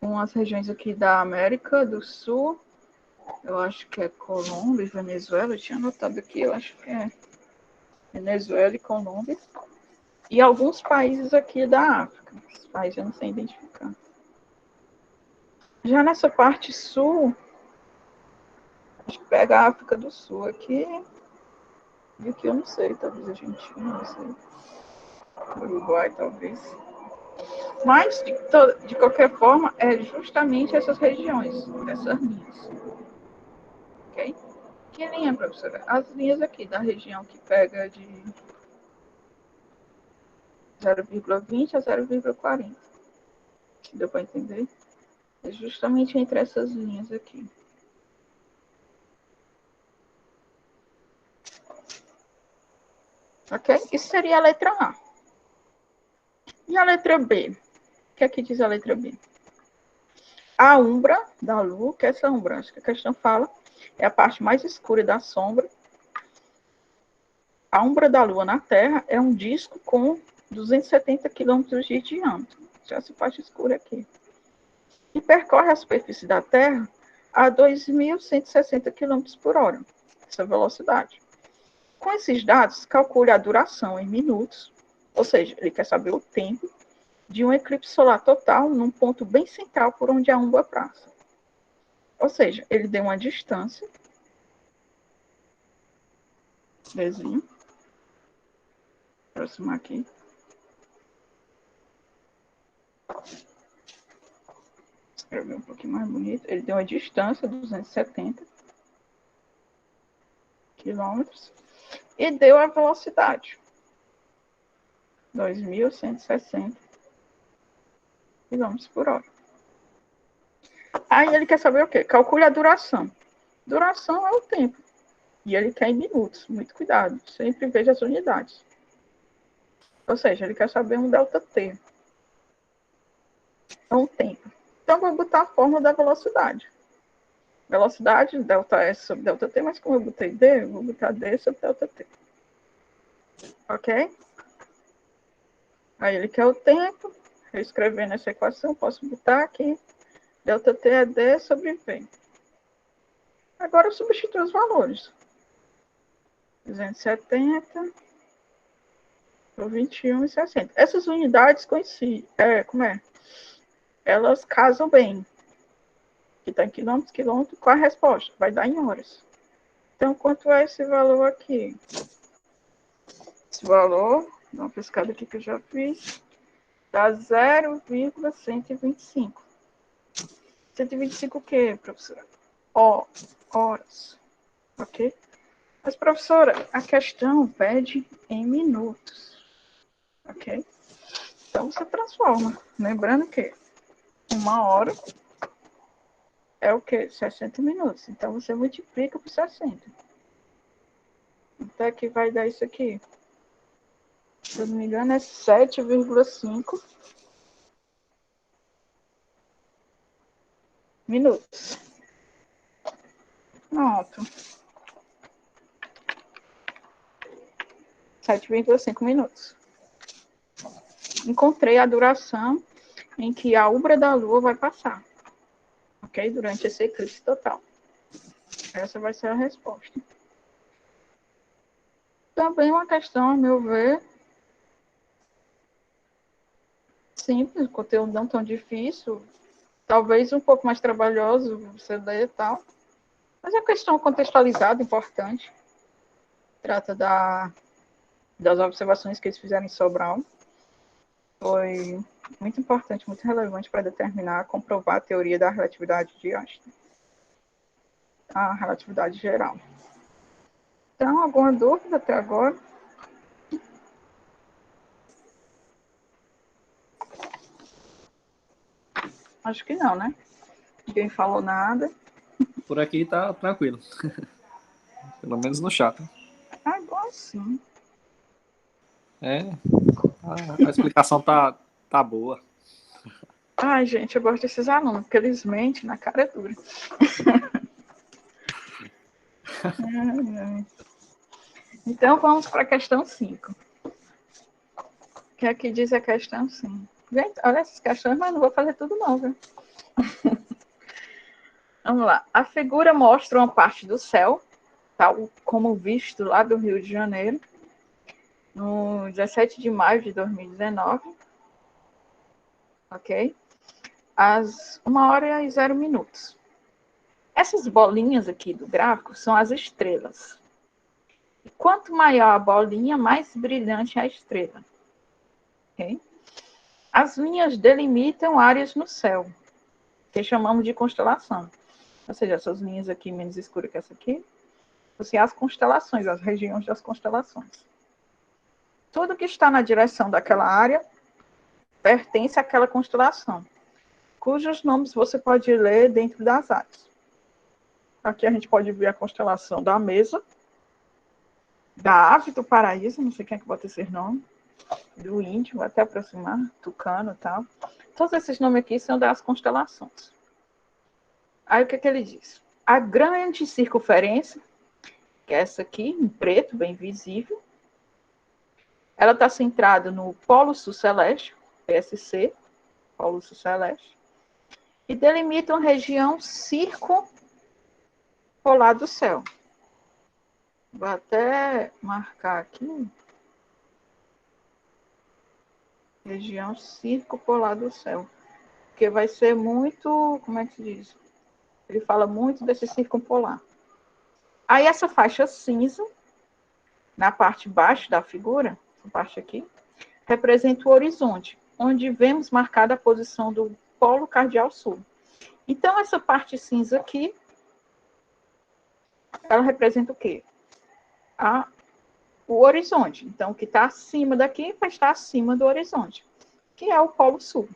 umas regiões aqui da América do Sul. Eu acho que é Colômbia e Venezuela. Eu tinha anotado aqui, eu acho que é Venezuela e Colômbia. E alguns países aqui da África. Os países eu não sei identificar. Já nessa parte sul, acho que pega a África do Sul aqui. E aqui eu não sei, talvez Argentina, não sei. Uruguai, talvez. Mas, de qualquer forma, é justamente essas regiões, essas linhas. Ok? Que linha, professora? As linhas aqui da região que pega de 0,20 a 0,40. Deu para entender? É justamente entre essas linhas aqui. Ok? Isso seria a letra A. E a letra B? O que é que diz a letra B? A umbra da Lua, que é essa umbra, acho que a questão fala, é a parte mais escura da sombra. A umbra da Lua na Terra é um disco com 270 quilômetros de diâmetro. Essa parte escura aqui. E percorre a superfície da Terra a 2.160 km por hora. Essa velocidade. Com esses dados, calcule a duração em minutos, ou seja, ele quer saber o tempo de um eclipse solar total num ponto bem central por onde a umbra passa. Ou seja, ele deu uma distância. Desenho. Aproximar aqui. Escrever um pouquinho mais bonito. Ele deu uma distância de 270 quilômetros e deu a velocidade. 2.160 km por hora. Aí ele quer saber o quê? Calcule a duração. Duração é o tempo. E ele quer em minutos. Muito cuidado. Sempre veja as unidades. Ou seja, ele quer saber um ΔT. É um tempo. Então, vou botar a fórmula da velocidade. Velocidade, ΔS sobre ΔT, mas como eu botei D, eu vou botar D sobre ΔT. Ok? Aí ele quer o tempo. Eu escrever nessa equação, posso botar aqui. ΔT é D sobre V. Agora eu substituo os valores. 270 por 21,60. Essas unidades coincidem. Como é? Elas casam bem. Que está em quilômetros, quilômetros, com a resposta. Vai dar em horas. Então, quanto é esse valor aqui? Esse valor, dá uma pescada aqui que eu já fiz, dá 0,125. 125 o quê, professora? Horas. Ok? Mas, professora, a questão pede em minutos. Ok? Então, você transforma. Lembrando que 1 hora é o quê? 60 minutos. Então, você multiplica por 60. Então, aqui vai dar isso aqui. Se eu não me engano, é 7,5 minutos. Pronto. 7,5 minutos. Encontrei a duração em que a umbra da Lua vai passar. Ok? Durante esse eclipse total. Essa vai ser a resposta. Também uma questão, a meu ver, simples, conteúdo não tão difícil, talvez um pouco mais trabalhoso, você ler e tal, mas é uma questão contextualizada, importante. Trata das observações que eles fizeram em Sobral. Foi muito importante, muito relevante para determinar, comprovar a teoria da relatividade de Einstein. A relatividade geral. Então, alguma dúvida até agora? Acho que não, né? Ninguém falou nada. Por aqui tá tranquilo. Pelo menos no chat. Ah, bom assim. A explicação tá boa. Ai, gente, eu gosto desses alunos, porque eles mentem na cara dura. Então, vamos para a questão 5. O que é que diz a questão 5? Gente, olha essas questões, mas não vou fazer tudo não, viu? Vamos lá. A figura mostra uma parte do céu, tal como visto lá do Rio de Janeiro, no 17 de maio de 2019, ok? Às 1h00. Essas bolinhas aqui do gráfico são as estrelas. E quanto maior a bolinha, mais brilhante a estrela. Okay? As linhas delimitam áreas no céu, que chamamos de constelação. Ou seja, essas linhas aqui menos escuras que essa aqui, são as constelações, as regiões das constelações. Tudo que está na direção daquela área pertence àquela constelação, cujos nomes você pode ler dentro das áreas. Aqui a gente pode ver a constelação da Mesa, da Ave do Paraíso, não sei quem é que bota esse nome, do Índio, vou até aproximar, Tucano e tal. Todos esses nomes aqui são das constelações. Aí o que ele diz? A grande circunferência, que é essa aqui, em preto, bem visível, ela está centrada no Polo Sul Celeste, PSC, Polo Sul Celeste, e delimita uma região circumpolar do céu. Vou até marcar aqui. Região circumpolar do céu. Porque vai ser muito, como é que se diz? Ele fala muito desse circumpolar. Aí essa faixa cinza, na parte baixa da figura, essa parte aqui, representa o horizonte, onde vemos marcada a posição do polo cardial sul. Então, essa parte cinza aqui, ela representa o quê? O horizonte. Então, o que está acima daqui vai estar acima do horizonte, que é o polo sul.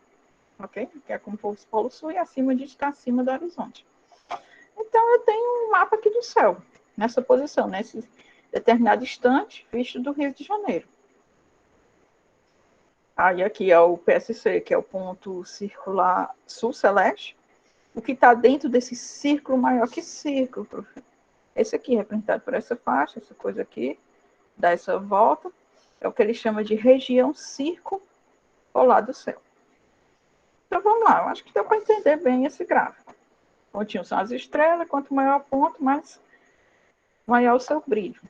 Ok? Que é como fosse o polo sul e acima disso está acima do horizonte. Então, eu tenho um mapa aqui do céu, nessa posição, nesse determinado instante, visto do Rio de Janeiro. Aí aqui é o PSC, que é o ponto circular sul celeste. O que está dentro desse círculo maior que círculo, professor? Esse aqui, representado por essa faixa, essa coisa aqui, dá essa volta, é o que ele chama de região circumpolar do céu. Então vamos lá, eu acho que deu para entender bem esse gráfico. Pontinho são as estrelas, quanto maior o ponto, mais maior o seu brilho.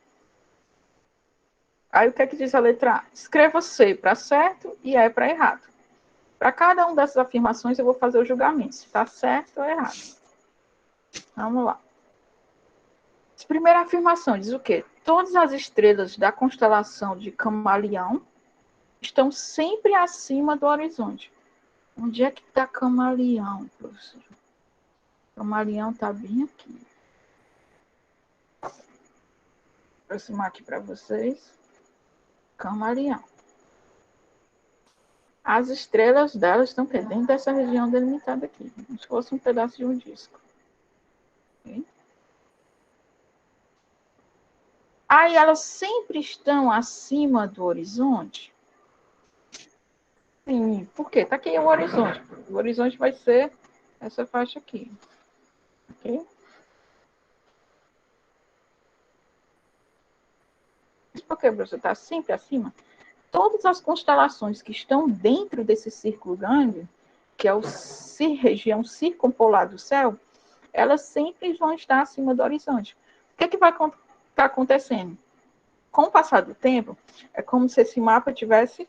Aí o que é que diz a letra A? Escreva C para certo e E para errado. Para cada uma dessas afirmações eu vou fazer o julgamento, se está certo ou errado. Vamos lá. A primeira afirmação diz o quê? Todas as estrelas da constelação de Camaleão estão sempre acima do horizonte. Onde é que está Camaleão, professor? Camaleão está bem aqui. Vou aproximar aqui para vocês. Camaleão. As estrelas delas estão dentro dessa região delimitada aqui, como se fosse um pedaço de um disco. Okay? Aí elas sempre estão acima do horizonte? Sim, por quê? Está aqui o horizonte. O horizonte vai ser essa faixa aqui. Ok? Mas por que você está sempre acima? Todas as constelações que estão dentro desse círculo grande, que é a região circumpolar do céu, elas sempre vão estar acima do horizonte. O que é que vai estar acontecendo? Com o passar do tempo, é como se esse mapa estivesse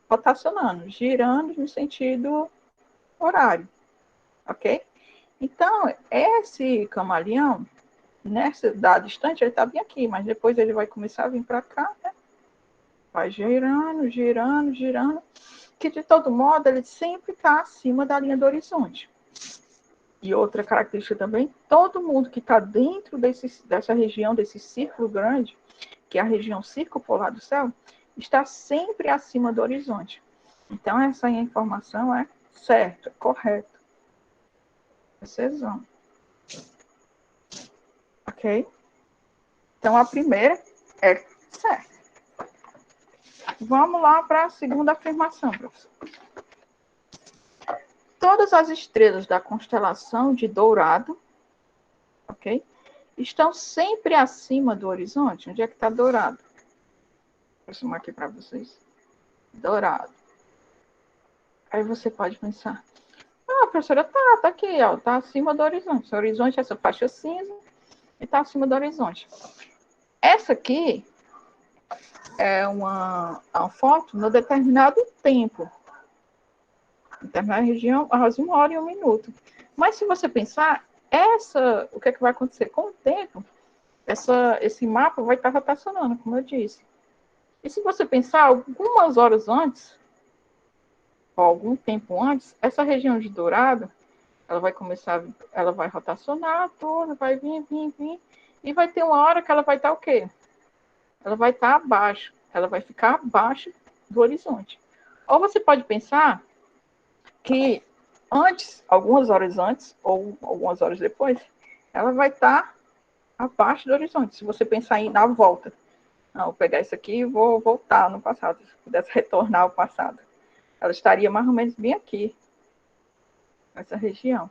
rotacionando, girando no sentido horário, ok? Então, esse camaleão, nessa dado instante, ele está bem aqui, mas depois ele vai começar a vir para cá, né? Vai girando, girando, girando, que de todo modo ele sempre está acima da linha do horizonte. E outra característica também, todo mundo que está dentro dessa região, desse círculo grande, que é a região circumpolar do céu, está sempre acima do horizonte. Então, essa informação é certa, correta. Precisão. Ok? Então, a primeira é certa. Vamos lá para a segunda afirmação, professor. Todas as estrelas da constelação de Dourado, ok? Estão sempre acima do horizonte. Onde é que está Dourado? Vou aproximar aqui para vocês. Dourado. Aí você pode pensar, ah, professora, tá aqui, ó, tá acima do horizonte. O horizonte é essa faixa cinza e tá acima do horizonte. Essa aqui é uma foto no determinado tempo. Determinada região, às 1 hora e 1 minuto. Mas se você pensar, o que é que vai acontecer? Com o tempo, esse mapa vai estar rotacionando, como eu disse. E se você pensar, algumas horas antes, ou algum tempo antes, essa região de dourado, ela vai rotacionar toda, vai vir, e vai ter uma hora que ela vai estar o quê? Ela vai estar abaixo, ela vai ficar abaixo do horizonte. Ou você pode pensar que antes, algumas horas antes, ou algumas horas depois, ela vai estar abaixo do horizonte. Se você pensar em dar a volta. Não, vou pegar isso aqui e vou voltar no passado. Se pudesse retornar ao passado. Ela estaria mais ou menos bem aqui, nessa região.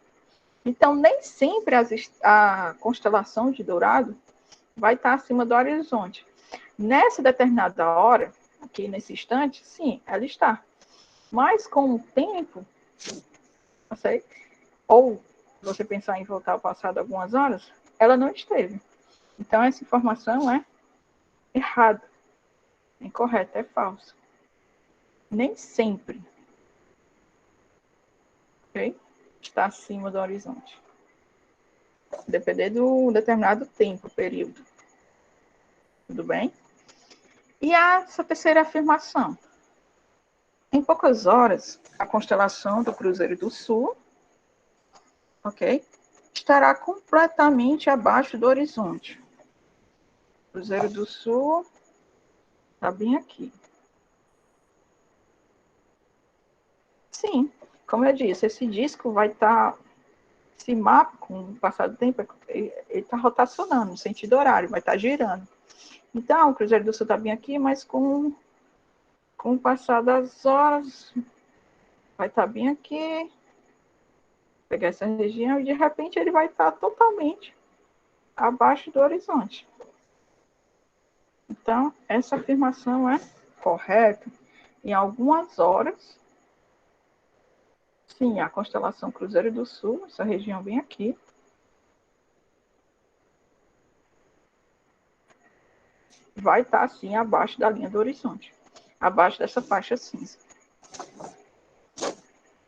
Então, nem sempre a constelação de Dourado vai estar acima do horizonte. Nessa determinada hora, aqui nesse instante, sim, ela está. Mas com o tempo, não sei, ou você pensar em voltar ao passado algumas horas, ela não esteve. Então, essa informação é errada, é incorreta, é falsa. Nem sempre, ok? Está acima do horizonte. Depender do determinado tempo, período. Tudo bem? E essa terceira afirmação. Em poucas horas, a constelação do Cruzeiro do Sul, ok? Estará completamente abaixo do horizonte. Cruzeiro do Sul está bem aqui. Sim, como eu disse, esse disco vai estar, esse mapa, com o passar do tempo, ele está rotacionando no sentido horário, vai estar girando. Então, o Cruzeiro do Sul está bem aqui, mas com o passar das horas, vai estar bem aqui. Vou pegar essa região e, de repente, ele vai estar totalmente abaixo do horizonte. Então, essa afirmação é correta. Em algumas horas, sim, a constelação Cruzeiro do Sul, essa região bem aqui, vai estar, assim, abaixo da linha do horizonte. Abaixo dessa faixa cinza.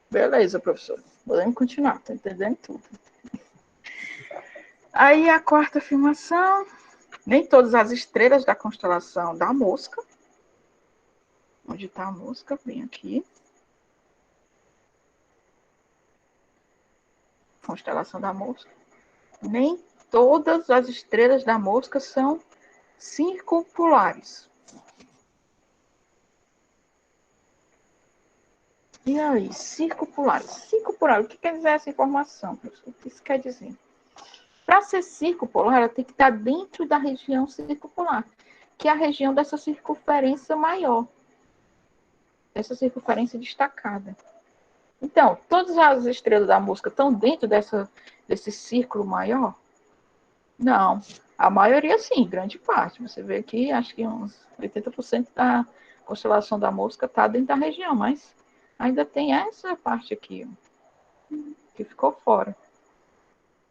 Beleza, professor. Podemos continuar, tá entendendo tudo. Aí, a quarta afirmação. Nem todas as estrelas da constelação da Mosca. Onde está a Mosca? Bem aqui. Constelação da Mosca. Nem todas as estrelas da Mosca são circumpolares. E aí, circumpolares? Circumpolar, o que quer dizer essa informação, professor? O que isso quer dizer? Para ser circumpolar, ela tem que estar dentro da região circumpolar, que é a região dessa circunferência maior, essa circunferência destacada. Então, todas as estrelas da Mosca estão dentro desse círculo maior? Não. A maioria, sim, grande parte. Você vê aqui, acho que uns 80% da constelação da Mosca está dentro da região, mas ainda tem essa parte aqui, ó, que ficou fora.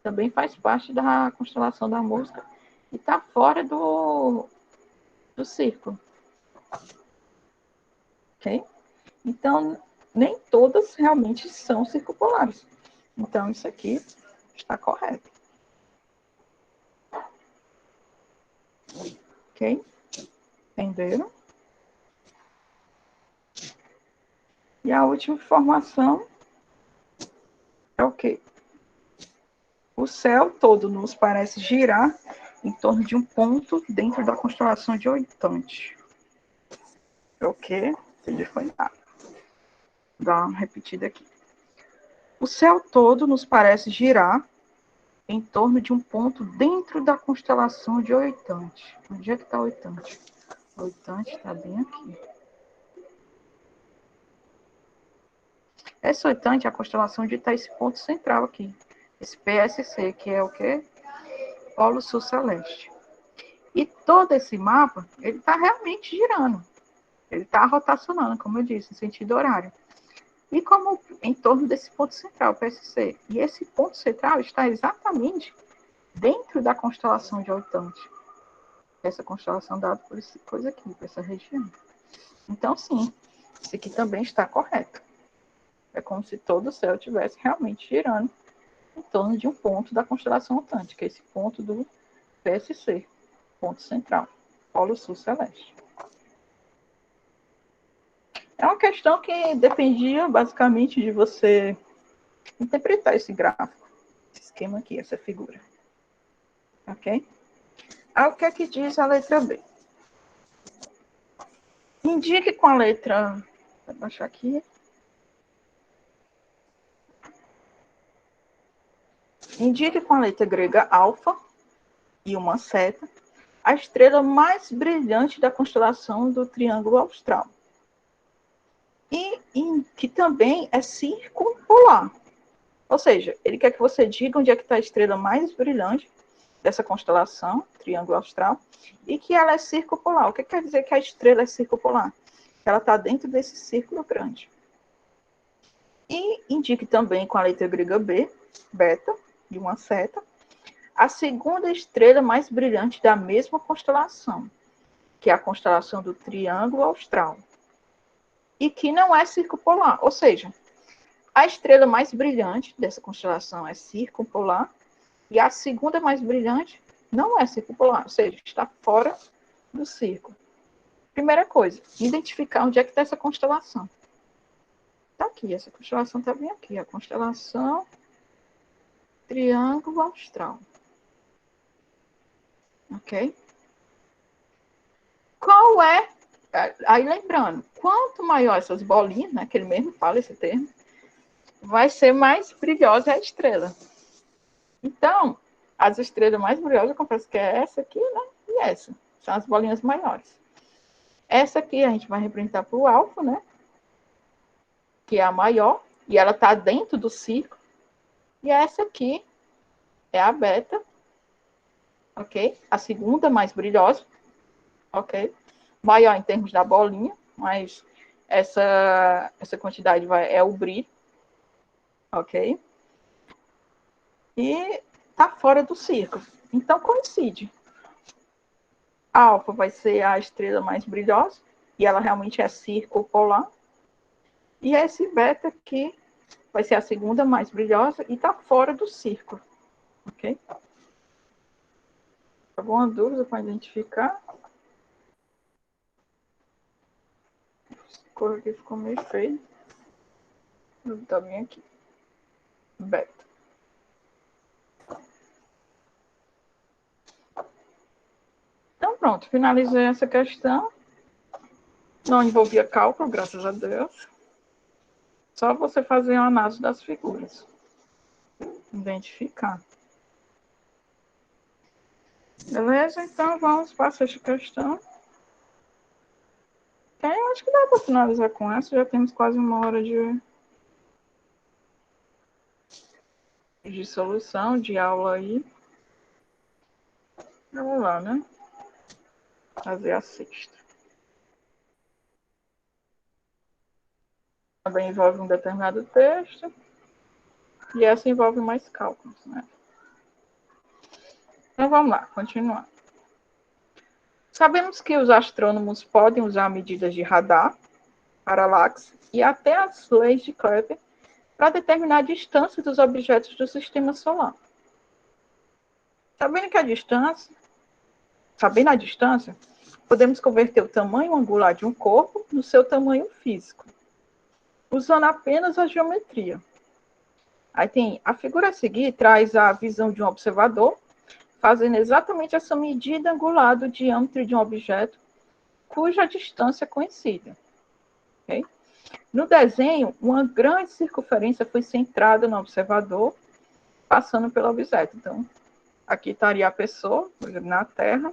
Também faz parte da constelação da Mosca e está fora do círculo. Ok? Então, nem todas realmente são circumpolares. Então, isso aqui está correto. Ok? Entenderam? E a última informação é o quê? O céu todo nos parece girar em torno de um ponto dentro da constelação de Oitante. O quê? Ele foi dado. Vou dar uma repetida aqui. O céu todo nos parece girar em torno de um ponto dentro da constelação de Oitante. Onde é que está Oitante? Oitante está bem aqui. Essa Oitante é a constelação de está esse ponto central aqui. Esse PSC, que é o quê? Polo Sul Celeste. E todo esse mapa, ele está realmente girando. Ele está rotacionando, como eu disse, em sentido horário. e como em torno desse ponto central, PSC. E esse ponto central está exatamente dentro da constelação de Oltante. Essa constelação dada por essa coisa aqui, por essa região. Então, sim, isso aqui também está correto. É como se todo o céu estivesse realmente girando em torno de um ponto da constelação Oltante, que é esse ponto do PSC, ponto central, Polo Sul Celeste. É uma questão que dependia basicamente de você interpretar esse gráfico, esse esquema aqui, essa figura. Ok? O que é que diz a letra B? Indique com a letra... Vou baixar aqui. Indique com a letra grega alfa e uma seta a estrela mais brilhante da constelação do Triângulo Austral. E que também é circumpolar. Ou seja, ele quer que você diga onde é que está a estrela mais brilhante dessa constelação, Triângulo Austral, e que ela é circumpolar. O que quer dizer que a estrela é circumpolar? Ela está dentro desse círculo grande. E indique também com a letra grega B, beta, de uma seta, a segunda estrela mais brilhante da mesma constelação, que é a constelação do Triângulo Austral, e que não é circumpolar. Ou seja, a estrela mais brilhante dessa constelação é circumpolar, e a segunda mais brilhante não é circumpolar, ou seja, está fora do círculo. Primeira coisa, identificar onde é que está essa constelação. Está aqui, essa constelação está bem aqui, a constelação Triângulo Austral. Ok? Qual é... Aí lembrando, quanto maior essas bolinhas, né, que ele mesmo fala esse termo, vai ser mais brilhosa a estrela. Então, as estrelas mais brilhosas, eu confesso que é essa aqui, né, e essa. São as bolinhas maiores. Essa aqui a gente vai representar para o alfa, né, que é a maior, e ela está dentro do círculo. E essa aqui é a beta, ok? A segunda mais brilhosa, ok? Maior em termos da bolinha, mas essa quantidade é o brilho, ok? E tá fora do círculo. Então, coincide. A alfa vai ser a estrela mais brilhosa, e ela realmente é circumpolar. E esse beta aqui vai ser a segunda mais brilhosa e tá fora do círculo, ok? Alguma dúvida para identificar? A cor aqui ficou meio feio. Tá bem aqui. Beta. Então, pronto. Finalizei essa questão. Não envolvia cálculo, graças a Deus. Só você fazer uma análise das figuras. Identificar. Beleza? Então, vamos para a sexta questão. Eu acho que dá para finalizar com essa. Já temos quase uma hora de solução, de aula aí. Vamos lá, né? Fazer a sexta. Também envolve um determinado texto. E essa envolve mais cálculos, né? Então, vamos lá, continuar. Sabemos que os astrônomos podem usar medidas de radar, paralaxe e até as leis de Kepler para determinar a distância dos objetos do sistema solar. Sabendo a distância, podemos converter o tamanho angular de um corpo no seu tamanho físico, usando apenas a geometria. Aí tem a figura a seguir, traz a visão de um observador, fazendo exatamente essa medida angular do diâmetro de um objeto cuja distância é conhecida. Okay? No desenho, uma grande circunferência foi centrada no observador, passando pelo objeto. Então, aqui estaria a pessoa, por exemplo, na Terra,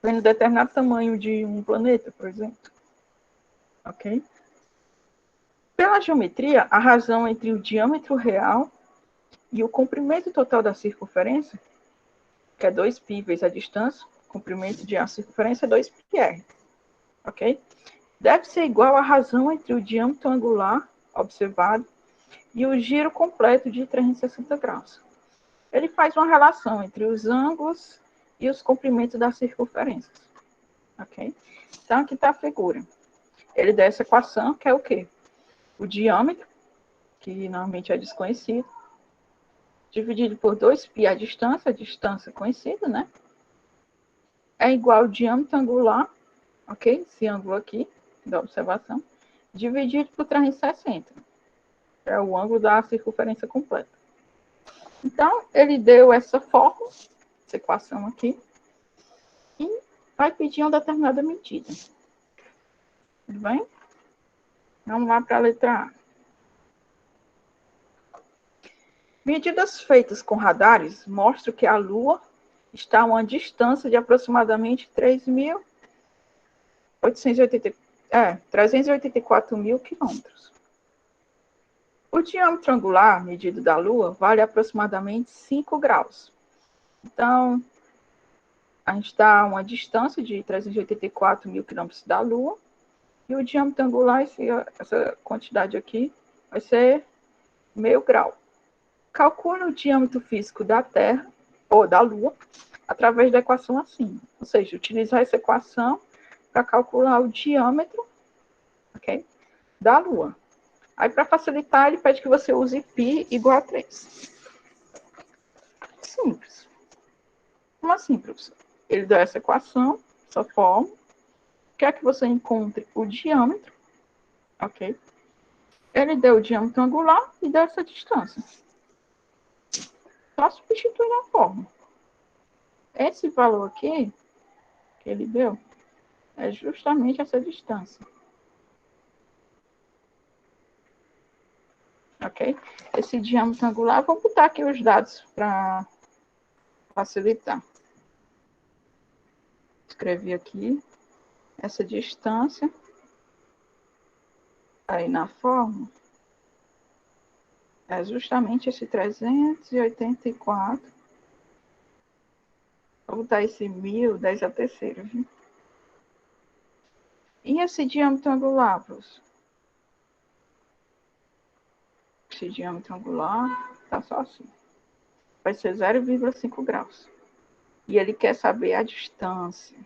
vendo determinado tamanho de um planeta, por exemplo. Ok? Pela geometria, a razão entre o diâmetro real e o comprimento total da circunferência, que é 2π vezes a distância, o comprimento de a circunferência é 2πr. Ok? Deve ser igual à razão entre o diâmetro angular, observado e o giro completo de 360 graus. Ele faz uma relação entre os ângulos e os comprimentos das circunferências. Ok? Então, aqui está a figura. Ele dá essa equação, que é o quê? O diâmetro, que normalmente é desconhecido, dividido por 2π a distância conhecida, né? É igual ao diâmetro angular, ok? Esse ângulo aqui, da observação, dividido por 360. É o ângulo da circunferência completa. Então, ele deu essa fórmula, essa equação aqui, e vai pedir uma determinada medida. Tudo bem? Vamos lá para a letra A. Medidas feitas com radares mostram que a Lua está a uma distância de aproximadamente 384 mil quilômetros. O diâmetro angular medido da Lua vale aproximadamente 5 graus. Então, a gente está a uma distância de 384 mil quilômetros da Lua, e o diâmetro angular, essa quantidade aqui, vai ser meio grau. Calcule o diâmetro físico da Terra, ou da Lua, através da equação acima. Ou seja, utilizar essa equação para calcular o diâmetro, ok, da Lua. Aí, para facilitar, ele pede que você use π igual a 3. Simples. Como assim, professor? Ele dá essa equação, essa fórmula, quer que você encontre o diâmetro, ok? Ele deu o diâmetro angular e deu essa distância. Só substituir na fórmula. Esse valor aqui, que ele deu, é justamente essa distância. Ok? Esse diâmetro angular, vou botar aqui os dados para facilitar. Escrevi aqui essa distância. Aí na fórmula, é justamente esse 384. Vou botar esse 1000, 10 a terceira, viu? E esse diâmetro angular, professor? Esse diâmetro angular tá só assim. Vai ser 0,5 graus. E ele quer saber a distância.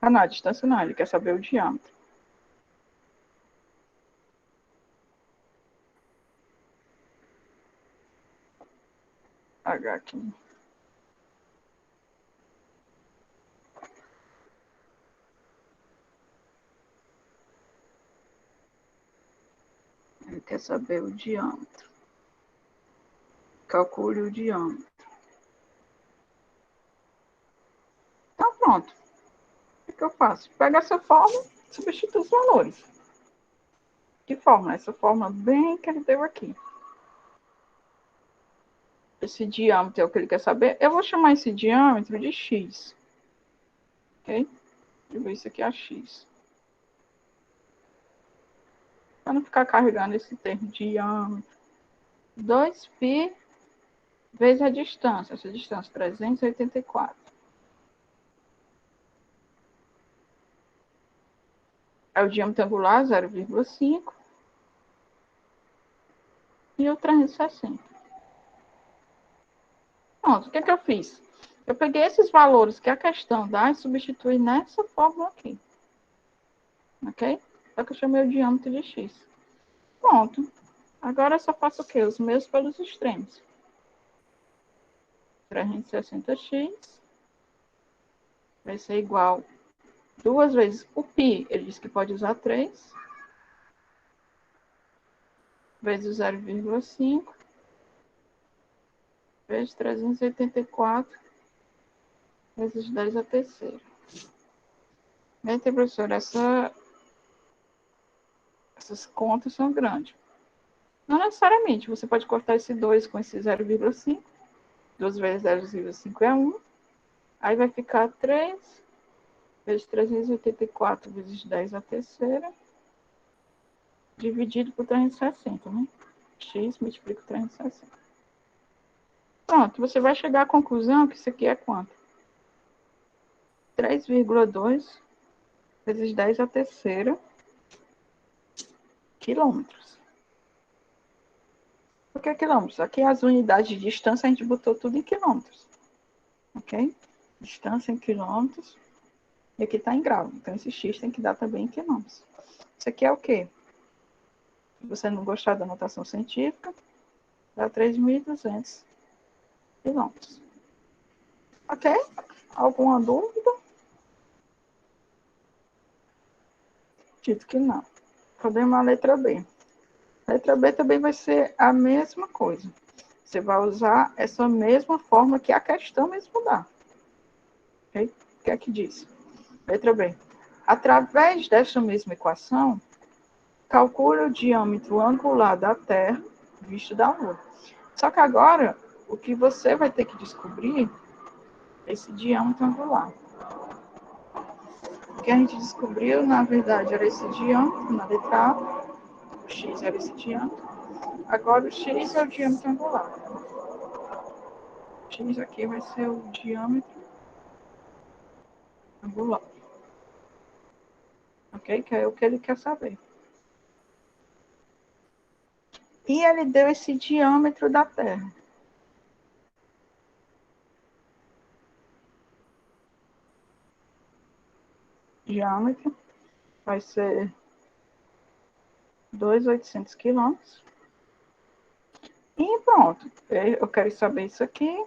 Ah, não, a distância não. Ele quer saber o diâmetro. H aqui. Ele quer saber o diâmetro. Calcule o diâmetro. Então, pronto. O que eu faço? Pego essa fórmula e substituo os valores. Que fórmula? Essa fórmula bem que ele deu aqui. Esse diâmetro é o que ele quer saber. Eu vou chamar esse diâmetro de x. Ok? Eu vou isso aqui a x. Para não ficar carregando esse termo diâmetro. 2π vezes a distância. Essa distância, 384. É o diâmetro angular, 0,5. E o 360. Pronto, o que eu fiz? Eu peguei esses valores que a questão dá e substituí nessa fórmula aqui. Ok? Só que eu chamei o diâmetro de x. Pronto. Agora eu só faço o quê? Os meus pelos extremos. 360x vai ser igual 2 vezes o π. Ele disse que pode usar 3. Vezes 0,5. Vezes 384. Vezes 10 a terceira. Bem, professor, essas contas são grandes. Não necessariamente. Você pode cortar esse 2 com esse 0,5. 2 vezes 0,5 é 1. Aí vai ficar 3 vezes 384 vezes 10 a terceira. Dividido por 360, né? X multiplica 360. Pronto, você vai chegar à conclusão que isso aqui é quanto? 3,2 vezes 10 a terceira quilômetros. Por que quilômetros? Aqui as unidades de distância a gente botou tudo em quilômetros. Ok? Distância em quilômetros. E aqui está em grau. Então esse x tem que dar também em quilômetros. Isso aqui é o quê? Se você não gostar da notação científica, dá 3.200 quilômetros. Ok? Alguma dúvida? Dito que não. Podemos a letra B. A letra B também vai ser a mesma coisa. Você vai usar essa mesma forma que a questão mesmo dá. Okay? O que é que diz? Letra B. Através desta mesma equação, calcule o diâmetro angular da Terra visto da Lua. Só que agora, o que você vai ter que descobrir é esse diâmetro angular. O que a gente descobriu, na verdade, era esse diâmetro na letra A. O x era esse diâmetro. Agora, o x é o diâmetro angular. O x aqui vai ser o diâmetro angular. Ok? Que é o que ele quer saber. E ele deu esse diâmetro da Terra. Diâmetro vai ser 2.800 quilômetros. E pronto. Eu quero saber isso aqui.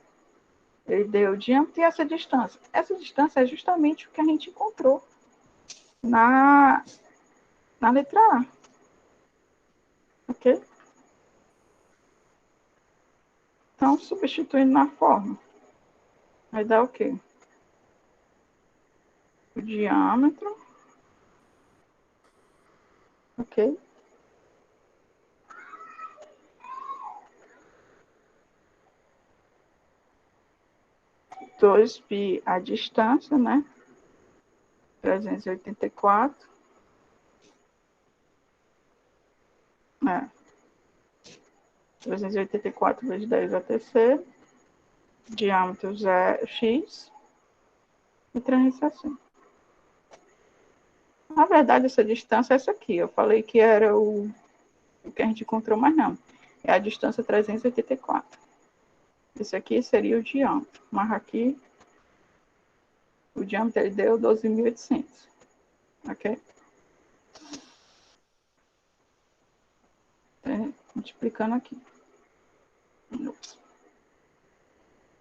Ele deu o diâmetro e essa distância. Essa distância é justamente o que a gente encontrou na letra A. Ok? Então, substituindo na forma, vai dar o quê? O diâmetro. Ok? Dois π a distância, né? 384. É. 384 vezes 10 a terceira. Diâmetro x. E 360. Na verdade, essa distância é essa aqui. Eu falei que era o que a gente encontrou, mas não. É a distância 384. Esse aqui seria o diâmetro. Mas aqui, o diâmetro ele deu 12.800. Ok? Multiplicando aqui.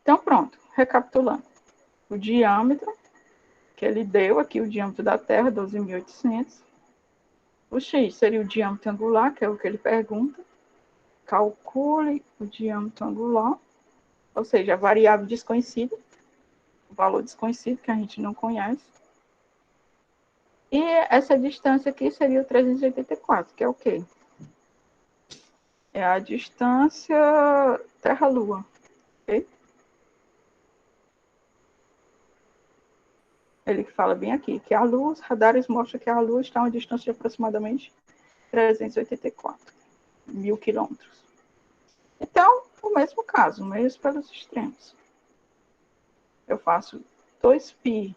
Então, pronto. Recapitulando. O diâmetro que ele deu aqui, o diâmetro da Terra, 12.800. O x seria o diâmetro angular, que é o que ele pergunta. Calcule o diâmetro angular, ou seja, a variável desconhecida, o valor desconhecido que a gente não conhece. E essa distância aqui seria o 384, que é o quê? É a distância Terra-Lua. Okay? Ele fala bem aqui, que a Lua, os radares mostram que a Lua está a uma distância de aproximadamente 384.000 quilômetros. Então, o mesmo caso, meios pelos extremos. Eu faço 2π,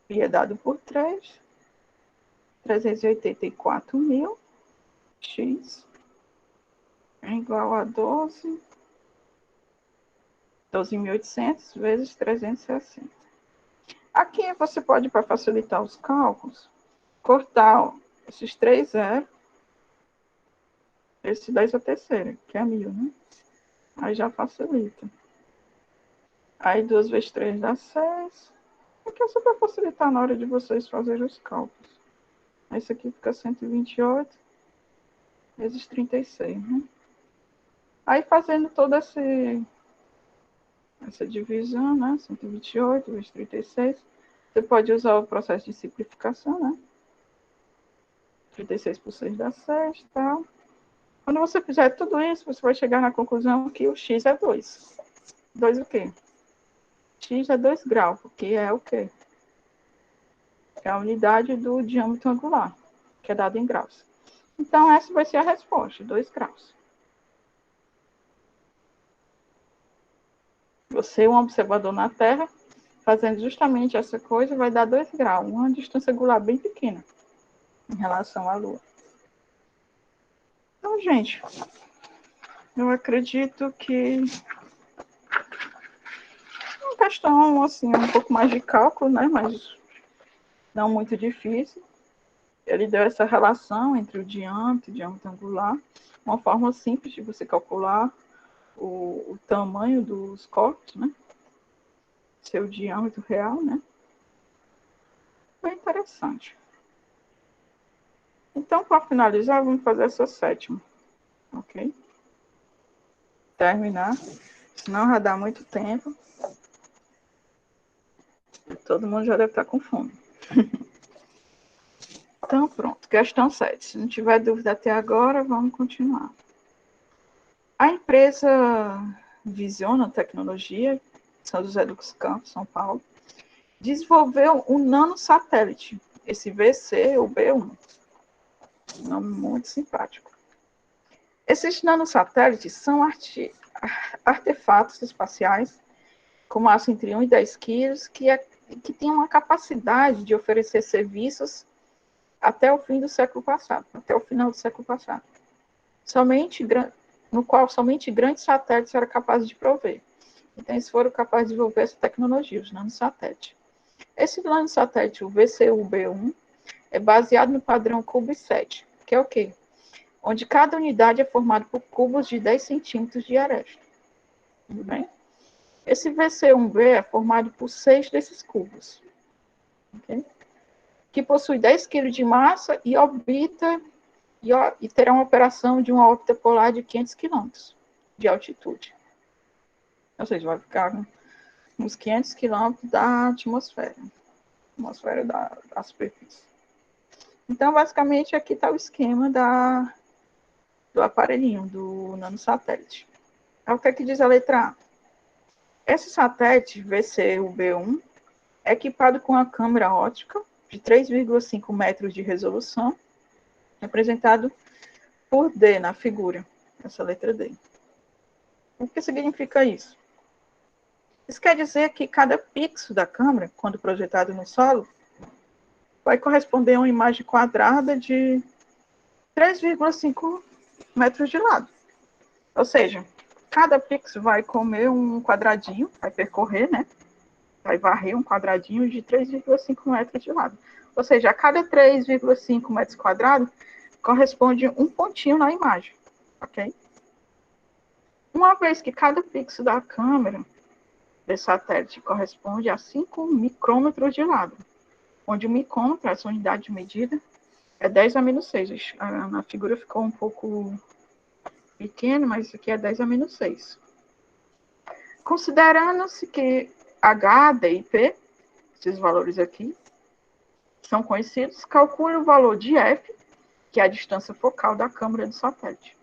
π é dado por 3, 384.000, x é igual a 12.800 vezes 360. Aqui você pode, para facilitar os cálculos, cortar esses 3 zeros, esse 10 a terceira, que é 1.000, né? Aí já facilita. Aí 2 vezes 3 dá 6. Aqui é só para facilitar na hora de vocês fazerem os cálculos. Esse aqui fica 128 vezes 36, né? Aí fazendo toda essa divisão, né? 128 vezes 36. Você pode usar o processo de simplificação, né? 36 por 6 dá 6 e tal. Quando você fizer tudo isso, você vai chegar na conclusão que o x é 2. 2 o quê? X é 2 graus, porque é o quê? É a unidade do diâmetro angular, que é dado em graus. Então, essa vai ser a resposta, 2 graus. Você é um observador na Terra, fazendo justamente essa coisa, vai dar 2 graus, uma distância angular bem pequena em relação à Lua. Então, gente, eu acredito que é uma questão, assim, um pouco mais de cálculo, né, mas não muito difícil. Ele deu essa relação entre o diâmetro e o diâmetro angular, uma forma simples de você calcular o tamanho dos corpos, né? Seu diâmetro real, né? Bem interessante. Então, para finalizar, vamos fazer essa sétima, ok? Terminar, senão vai dar muito tempo. Todo mundo já deve estar com fome. Então, pronto. Questão 7. Se não tiver dúvida até agora, vamos continuar. A empresa Visiona Tecnologia, São José dos Campos, São Paulo, desenvolveu um nanosatélite, esse VC, ou B1. Um nome muito simpático. Esses nanosatélites são artefatos espaciais com massa entre 1 e 10 quilos, que têm uma capacidade de oferecer serviços até o fim do século passado, até o final do século passado. No qual somente grandes satélites eram capazes de prover. Então, eles foram capazes de desenvolver essa tecnologia, os nanosatélites. Esse nanosatélite, o VCU-B1, é baseado no padrão CubeSat, que é o quê? Onde cada unidade é formada por cubos de 10 centímetros de aresta. Tudo bem? Esse VC1B é formado por 6 desses cubos, okay? Que possui 10 kg de massa e orbita e terá uma operação de uma órbita polar de 500 km de altitude. Ou seja, vai ficar uns 500 km da atmosfera da superfície. Então, basicamente, aqui está o esquema do aparelhinho, do nanosatélite. O que é que diz a letra A? Esse satélite, VCU-B1, é equipado com uma câmera óptica de 3,5 metros de resolução, representado por D na figura, essa letra D. O que significa isso? Isso quer dizer que cada pixel da câmera, quando projetado no solo, vai corresponder a uma imagem quadrada de 3,5 metros de lado. Ou seja, cada pixel vai comer um quadradinho, vai percorrer, né? Vai varrer um quadradinho de 3,5 metros de lado. Ou seja, a cada 3,5 metros quadrados corresponde um pontinho na imagem, ok? Uma vez que cada pixel da câmera desse satélite corresponde a 5 micrômetros de lado, onde o micrômetro, essa unidade de medida, é 10 a menos 6. Na figura ficou um pouco pequeno, mas isso aqui é 10 a menos 6. Considerando-se que H, D e P, esses valores aqui, são conhecidos, calcule o valor de F, que é a distância focal da câmera do satélite.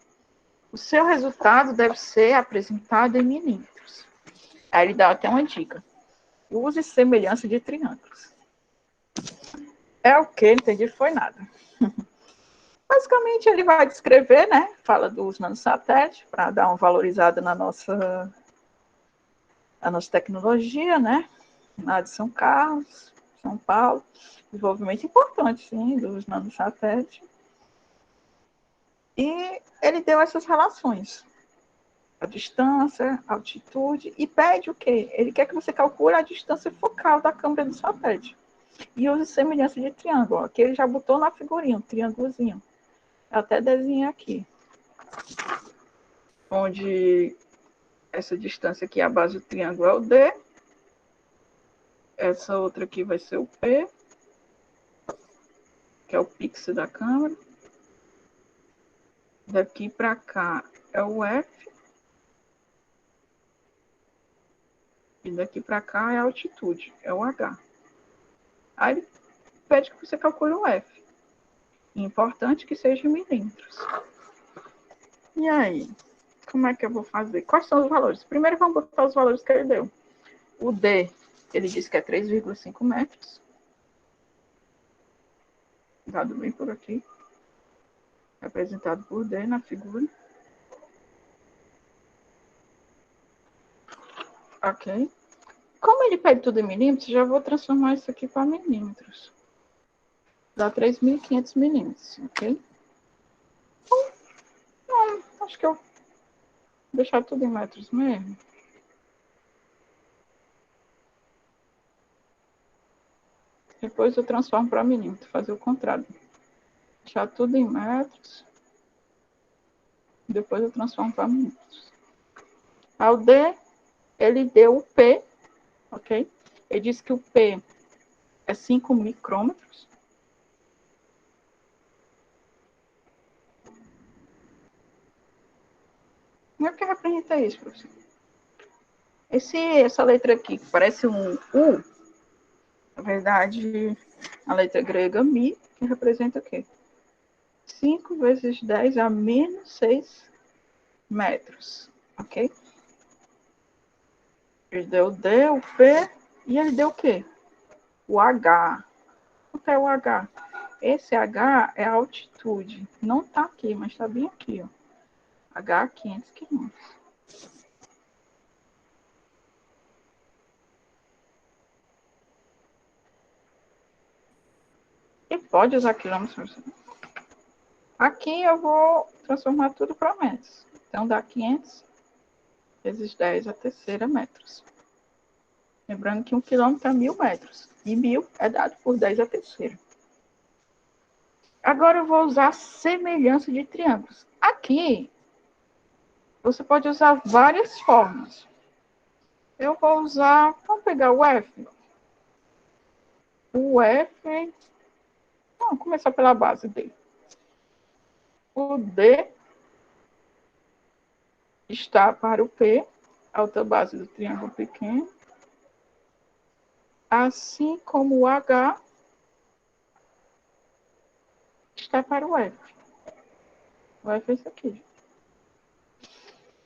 O seu resultado deve ser apresentado em milímetros. Aí ele dá até uma dica. Use semelhança de triângulos. É o que? Entendi, foi nada. Basicamente, ele vai descrever, né? Fala dos nanosatélites, para dar uma valorizada na nossa tecnologia, né? Lá de São Carlos, São Paulo. Desenvolvimento importante, sim, dos nanosatélites. E ele deu essas relações. A distância, a altitude, e pede o quê? Ele quer que você calcule a distância focal da câmera do satélite. E use semelhança de triângulo. Aqui ele já botou na figurinha, um triângulozinho. Eu até desenhei aqui. Onde essa distância aqui, a base do triângulo é o D. Essa outra aqui vai ser o P, que é o pixel da câmera. Daqui para cá é o F. E daqui para cá é a altitude, é o H. Aí ele pede que você calcule o F. Importante que seja em milímetros. E aí? Como é que eu vou fazer? Quais são os valores? Primeiro vamos botar os valores que ele deu. O D, ele disse que é 3,5 metros. Dado bem por aqui. Representado por D na figura. Ok. Como ele pede tudo em milímetros, já vou transformar isso aqui para milímetros. Dá 3.500 milímetros, ok? Não, acho que eu vou deixar tudo em metros mesmo. Depois eu transformo para milímetro, fazer o contrário. Deixar tudo em metros. Depois eu transformo para milímetros. Ao D, ele deu o P, ok? Ele disse que o P é 5 micrômetros. Como é que representa isso, professor? Essa letra aqui, que parece um U, na verdade, a letra grega Mi, que representa o quê? 5 vezes 10 a menos 6 metros, ok? Ele deu o D, o P, e ele deu o quê? O H. O que é o H? Esse H é a altitude. Não está aqui, mas está bem aqui, ó. H 500 quilômetros. E pode usar quilômetros. Aqui eu vou transformar tudo para metros. Então dá 500 vezes 10 a terceira metros. Lembrando que 1 quilômetro é 1.000 metros. E 1.000 é dado por 10 a terceira. Agora eu vou usar semelhança de triângulos. Aqui, você pode usar várias formas. Eu vou usar, vamos pegar o F. O F, vamos começar pela base dele. O D está para o P, alta base do triângulo pequeno. Assim como o H está para o F. O F é isso aqui.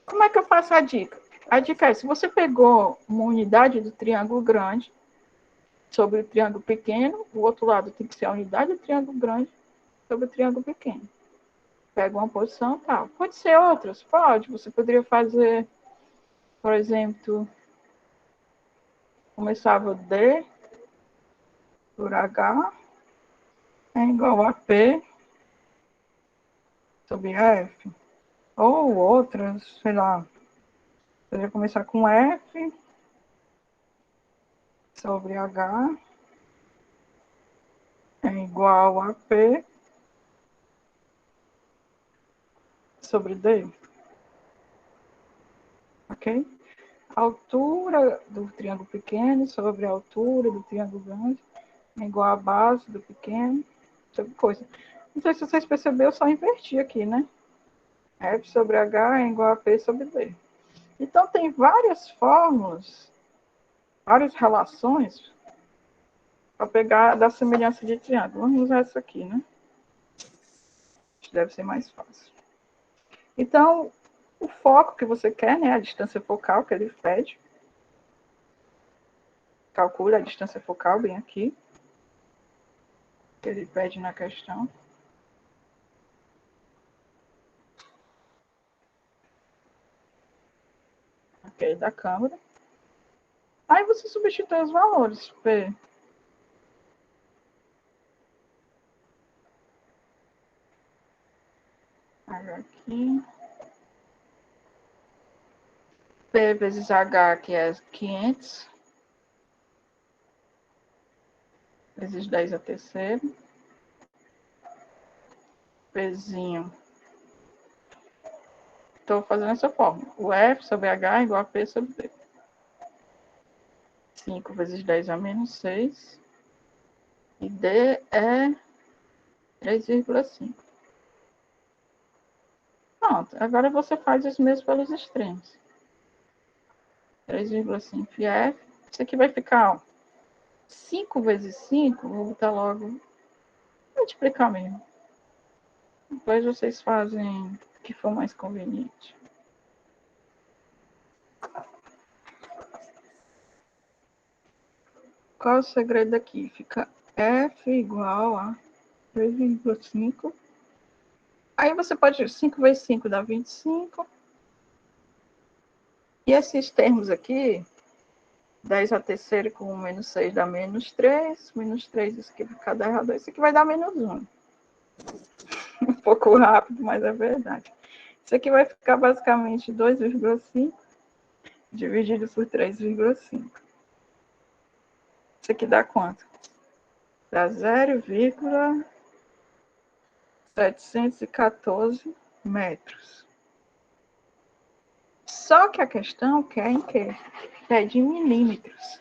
Como é que eu faço a dica? A dica é, se você pegou uma unidade do triângulo grande sobre o triângulo pequeno, o outro lado tem que ser a unidade do triângulo grande sobre o triângulo pequeno. Pega uma posição e tal. Pode ser outras? Pode. Você poderia fazer, por exemplo, começava D por H é igual a P sobre F. Ou outras, sei lá. Poderia começar com F sobre H é igual a P sobre D. Ok? A altura do triângulo pequeno sobre a altura do triângulo grande é igual à base do pequeno sobre coisa. Não sei se vocês perceberam, eu só inverti aqui, né? F sobre H é igual a P sobre D. Então, tem várias fórmulas, várias relações para pegar da semelhança de triângulo. Vamos usar essa aqui, né? Deve ser mais fácil. Então, o foco que você quer, né? A distância focal que ele pede. Calcule a distância focal bem aqui. Que ele pede na questão. Ok, da câmera. Aí você substitui os valores. P. Aqui. P vezes H, que é 500. Vezes 10 a terceira. Pzinho. Estou fazendo essa forma. O F sobre H é igual a P sobre D. 5 vezes 10 a menos 6. E D é 3,5. Pronto. Agora você faz os mesmos pelos extremos. 3,5 e F. Isso aqui vai ficar, ó, 5 vezes 5. Vou botar logo. Vou multiplicar mesmo. Depois vocês fazem o que for mais conveniente. Qual é o segredo aqui? Fica F igual a 3,5. Aí você pode... 5 vezes 5 dá 25. E esses termos aqui 10 a terceira com menos 6 dá menos 3. Menos 3, isso aqui vai ficar 10 a 2. Isso aqui vai dar menos 1. Um pouco rápido, mas é verdade. Isso aqui vai ficar basicamente 2,5 dividido por 3,5. Isso aqui dá quanto? Dá 0,714 metros. Só que a questão quer em quê? É de milímetros.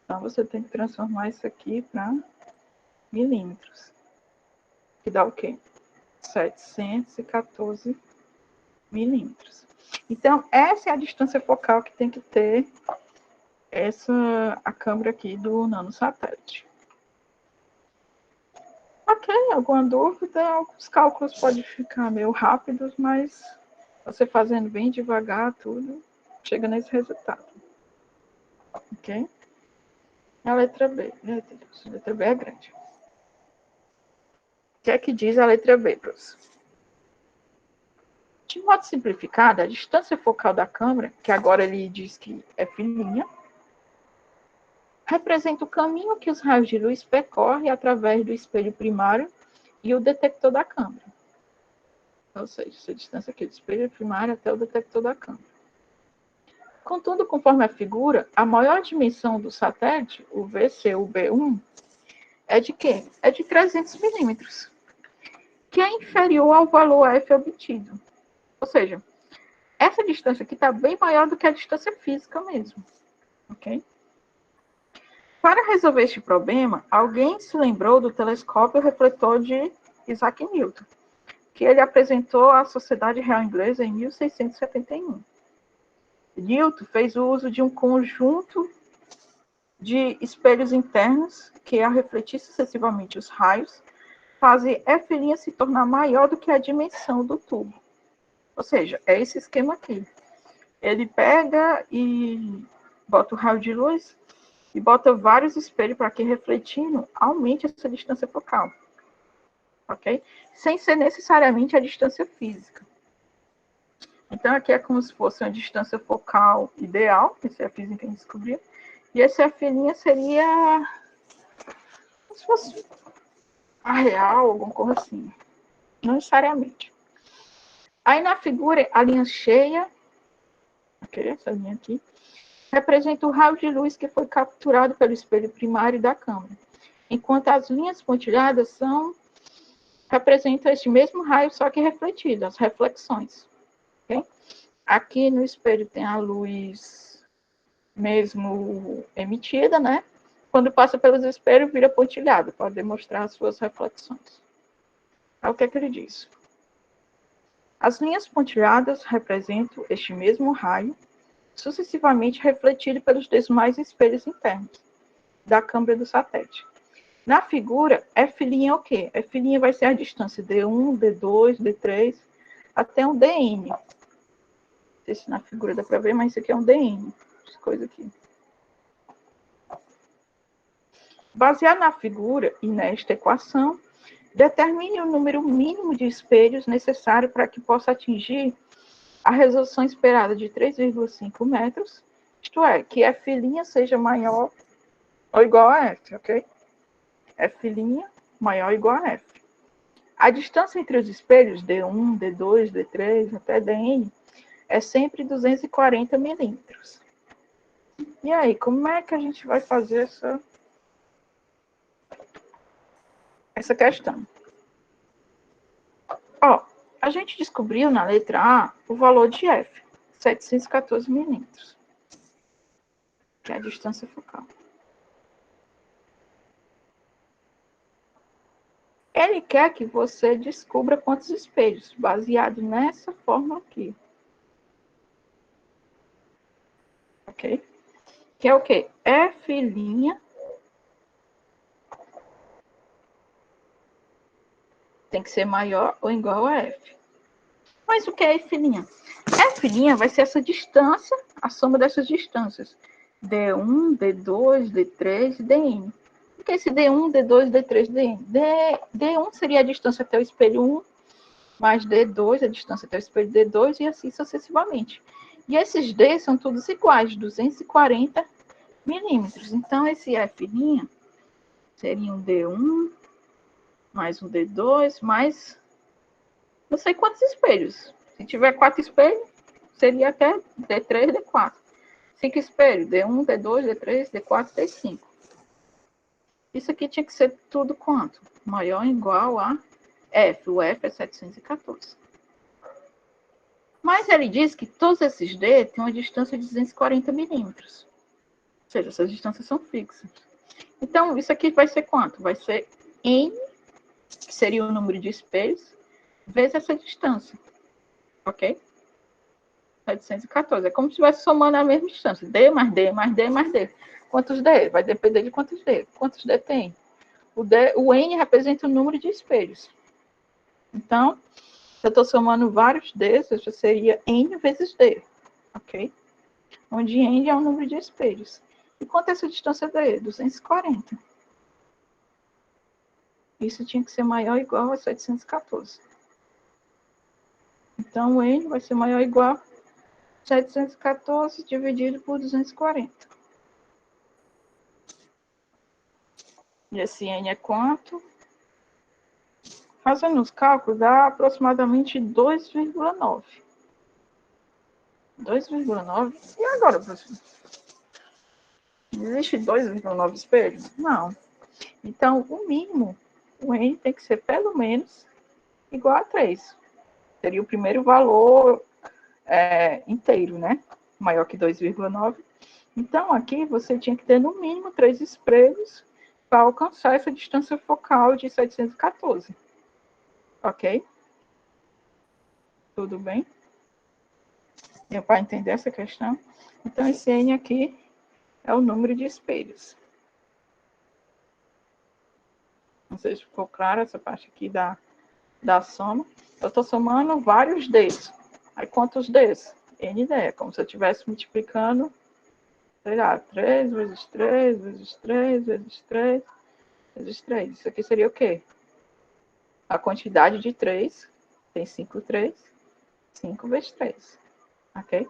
Então, você tem que transformar isso aqui para milímetros. Que dá o quê? 714 milímetros. Então, essa é a distância focal que tem que ter a câmera aqui do nanosatélite. Ok, alguma dúvida? Alguns cálculos podem ficar meio rápidos, mas você fazendo bem devagar tudo, chega nesse resultado. Ok? A letra B. Meu Deus, a letra B é grande. O que é que diz a letra B, professor? De modo simplificado, a distância focal da câmera, que agora ele diz que é fininha, representa o caminho que os raios de luz percorrem através do espelho primário e o detector da câmera. Ou seja, essa distância aqui do espelho primário até o detector da câmera. Contudo, conforme a figura, a maior dimensão do satélite, o VCUB1, é de quê? É de 300 milímetros, que é inferior ao valor F obtido. Ou seja, essa distância aqui está bem maior do que a distância física mesmo. Ok? Para resolver este problema, alguém se lembrou do telescópio refletor de Isaac Newton, que ele apresentou à Sociedade Real Inglesa em 1671. Newton fez o uso de um conjunto de espelhos internos que, ao refletir sucessivamente os raios, fazem F' se tornar maior do que a dimensão do tubo. Ou seja, é esse esquema aqui. Ele pega e bota o raio de luz e bota vários espelhos para que, refletindo, aumente essa distância focal. Ok? Sem ser necessariamente a distância física. Então, aqui é como se fosse uma distância focal ideal, essa é a física que a gente descobriu, e esse F' seria como se fosse a real, alguma coisa assim. Não necessariamente. Aí, na figura, a linha cheia, ok, essa linha aqui, representa o raio de luz que foi capturado pelo espelho primário da câmera, enquanto as linhas pontilhadas representam este mesmo raio, só que refletido, as reflexões. Okay? Aqui no espelho tem a luz mesmo emitida, né? Quando passa pelos espelhos, vira pontilhado, para demonstrar as suas reflexões. É o que ele diz. As linhas pontilhadas representam este mesmo raio, sucessivamente refletido pelos demais espelhos internos da câmera do satélite. Na figura, F' é o quê? F' vai ser a distância D1, D2, D3, até um DN. Não sei se na figura dá para ver, mas isso aqui é um DN. Essa coisa aqui. Baseado na figura e nesta equação, determine o número mínimo de espelhos necessário para que possa atingir a resolução esperada de 3,5 metros, isto é, que F' seja maior ou igual a F, ok? F' maior ou igual a F. A distância entre os espelhos, D1, D2, D3, até Dn, é sempre 240 milímetros. E aí, como é que a gente vai fazer essa questão? Ó, a gente descobriu na letra A o valor de F, 714 milímetros, que é a distância focal. Ele quer que você descubra quantos espelhos, baseado nessa fórmula aqui. Ok? Que é o quê? F' tem que ser maior ou igual a F. Mas o que é F'? F' vai ser essa distância, a soma dessas distâncias. D1, D2, D3 e Dn. O que é esse D1, D2, D3, Dn? D1 seria a distância até o espelho 1, mais D2, a distância até o espelho D2, e assim sucessivamente. E esses D são todos iguais, 240 milímetros. Então, esse F' seria um D1, mais um D2, mais não sei quantos espelhos. Se tiver 4 espelhos, seria até D3, D4. 5 espelhos, D1, D2, D3, D4, D5. Isso aqui tinha que ser tudo quanto? Maior ou igual a F. O F é 714. Mas ele diz que todos esses D têm uma distância de 240 milímetros. Ou seja, essas distâncias são fixas. Então, isso aqui vai ser quanto? Vai ser N, que seria o número de espelhos, vezes essa distância. Ok? 714. É como se estivesse somando a mesma distância. D mais D mais D mais D. Quantos D? Vai depender de quantos D. Quantos D tem? O N representa o número de espelhos. Então, se eu estou somando vários Ds, isso seria N vezes D. Ok? Onde N é o número de espelhos. E quanto é essa distância D? 240. Isso tinha que ser maior ou igual a 714. Então, o N vai ser maior ou igual a 714 dividido por 240. E esse N é quanto? Fazendo os cálculos, dá aproximadamente 2,9. 2,9. E agora, professor? Existe 2,9 espelhos? Não. Então, o mínimo, o N tem que ser pelo menos igual a 3. Seria o primeiro valor inteiro, né? Maior que 2,9. Então, aqui você tinha que ter no mínimo 3 espelhos para alcançar essa distância focal de 714. Ok? Tudo bem? Deu para entender essa questão? Então, esse N aqui é o número de espelhos. Não sei se ficou claro essa parte aqui da soma. Eu estou somando vários Ds. Aí, quantos Ds? ND. É como se eu estivesse multiplicando, sei lá, 3 vezes 3, vezes 3, vezes 3, vezes 3. Isso aqui seria o quê? A quantidade de 3 tem 5 3, 5 vezes 3. Ok?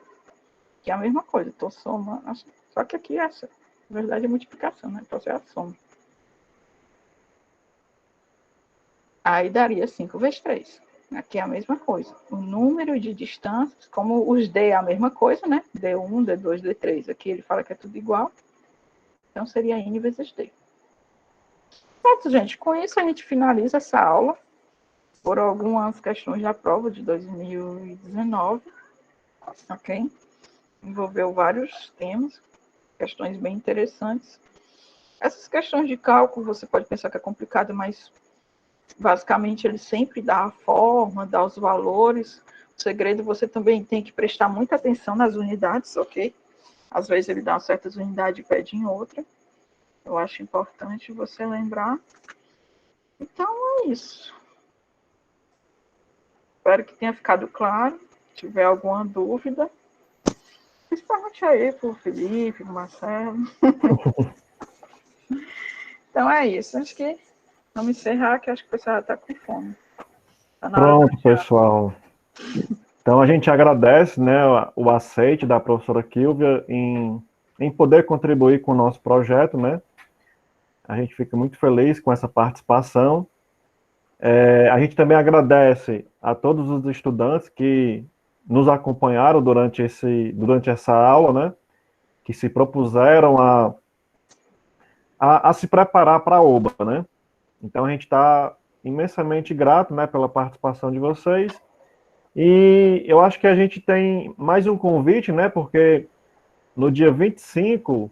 Que é a mesma coisa. Estou somando. Só que aqui essa, na verdade, é multiplicação, né? Então, é a soma. Aí daria 5 vezes 3. Aqui é a mesma coisa. O número de distâncias, como os D é a mesma coisa, né? D1, D2, D3. Aqui ele fala que é tudo igual. Então, seria N vezes D. Pronto, gente. Com isso, a gente finaliza essa aula. Por algumas questões da prova de 2019. Ok? Envolveu vários temas. Questões bem interessantes. Essas questões de cálculo, você pode pensar que é complicado, mas basicamente ele sempre dá a forma, dá os valores. O segredo, você também tem que prestar muita atenção nas unidades, ok? Às vezes ele dá certas unidades e pede em outra. Eu acho importante você lembrar. Então é isso. Espero que tenha ficado claro. Se tiver alguma dúvida, pergunte aí pro Felipe, pro Marcelo. Então é isso. Acho que vamos encerrar, que acho que o pessoal já está com fome. Tá na hora Pronto, pessoal. Então, a gente agradece, né, o aceite da professora Kilvia em poder contribuir com o nosso projeto, né? A gente fica muito feliz com essa participação. A gente também agradece a todos os estudantes que nos acompanharam durante essa aula, né? Que se propuseram a se preparar para a OBA, né? Então, a gente está imensamente grato, né, pela participação de vocês. E eu acho que a gente tem mais um convite, né? Porque no dia 25,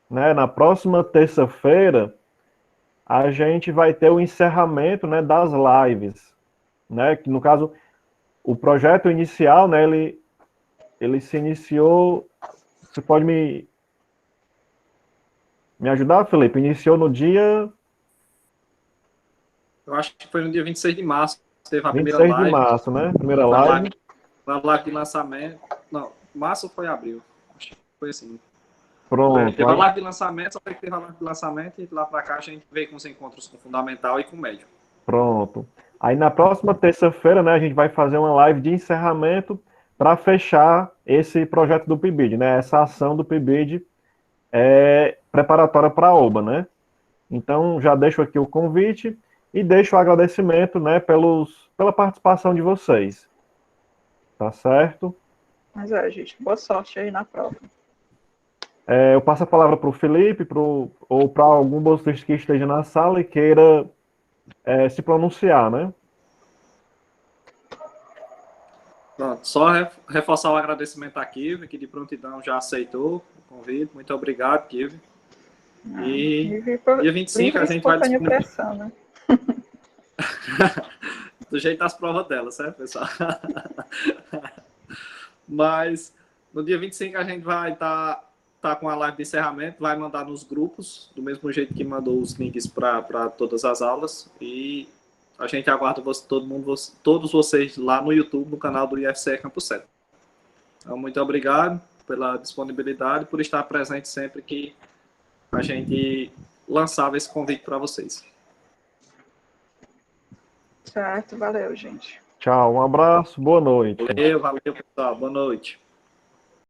né, na próxima terça-feira, a gente vai ter o encerramento, né, das lives, né? Que no caso, o projeto inicial, né, ele se iniciou. Você pode me ajudar, Felipe? Iniciou no dia Eu acho que foi no dia 26 de março, teve a primeira 26 de live. março, né? Primeira Na live. live de lançamento. Não, março ou foi abril? Acho que foi assim. Pronto. Teve a live de lançamento, só que teve a live de lançamento e lá para cá a gente veio com os encontros com fundamental e com médio. Pronto. Aí na próxima terça-feira, né, a gente vai fazer uma live de encerramento para fechar esse projeto do PIBID, né? Essa ação do PIBID preparatória para a OBA, né? Então, já deixo aqui o convite e deixo o agradecimento, né, pela participação de vocês. Tá certo? Mas gente, boa sorte aí na prova. Eu passo a palavra para o Felipe, ou para algum bolsista que esteja na sala e queira se pronunciar, né? Pronto, só reforçar o agradecimento à Kive, que de prontidão já aceitou o convite. Muito obrigado, Kive. E dia 25 a gente vai pressão, né? do jeito das provas dela, certo, pessoal? Mas no dia 25 a gente vai estar com a live de encerramento, vai mandar nos grupos, do mesmo jeito que mandou os links para todas as aulas. E a gente aguarda todos vocês lá no YouTube, no canal do IFCE Campus 7. Então, muito obrigado pela disponibilidade, por estar presente sempre que a gente lançava esse convite para vocês. Certo, valeu, gente. Tchau, um abraço, boa noite. Valeu, pessoal. Boa noite.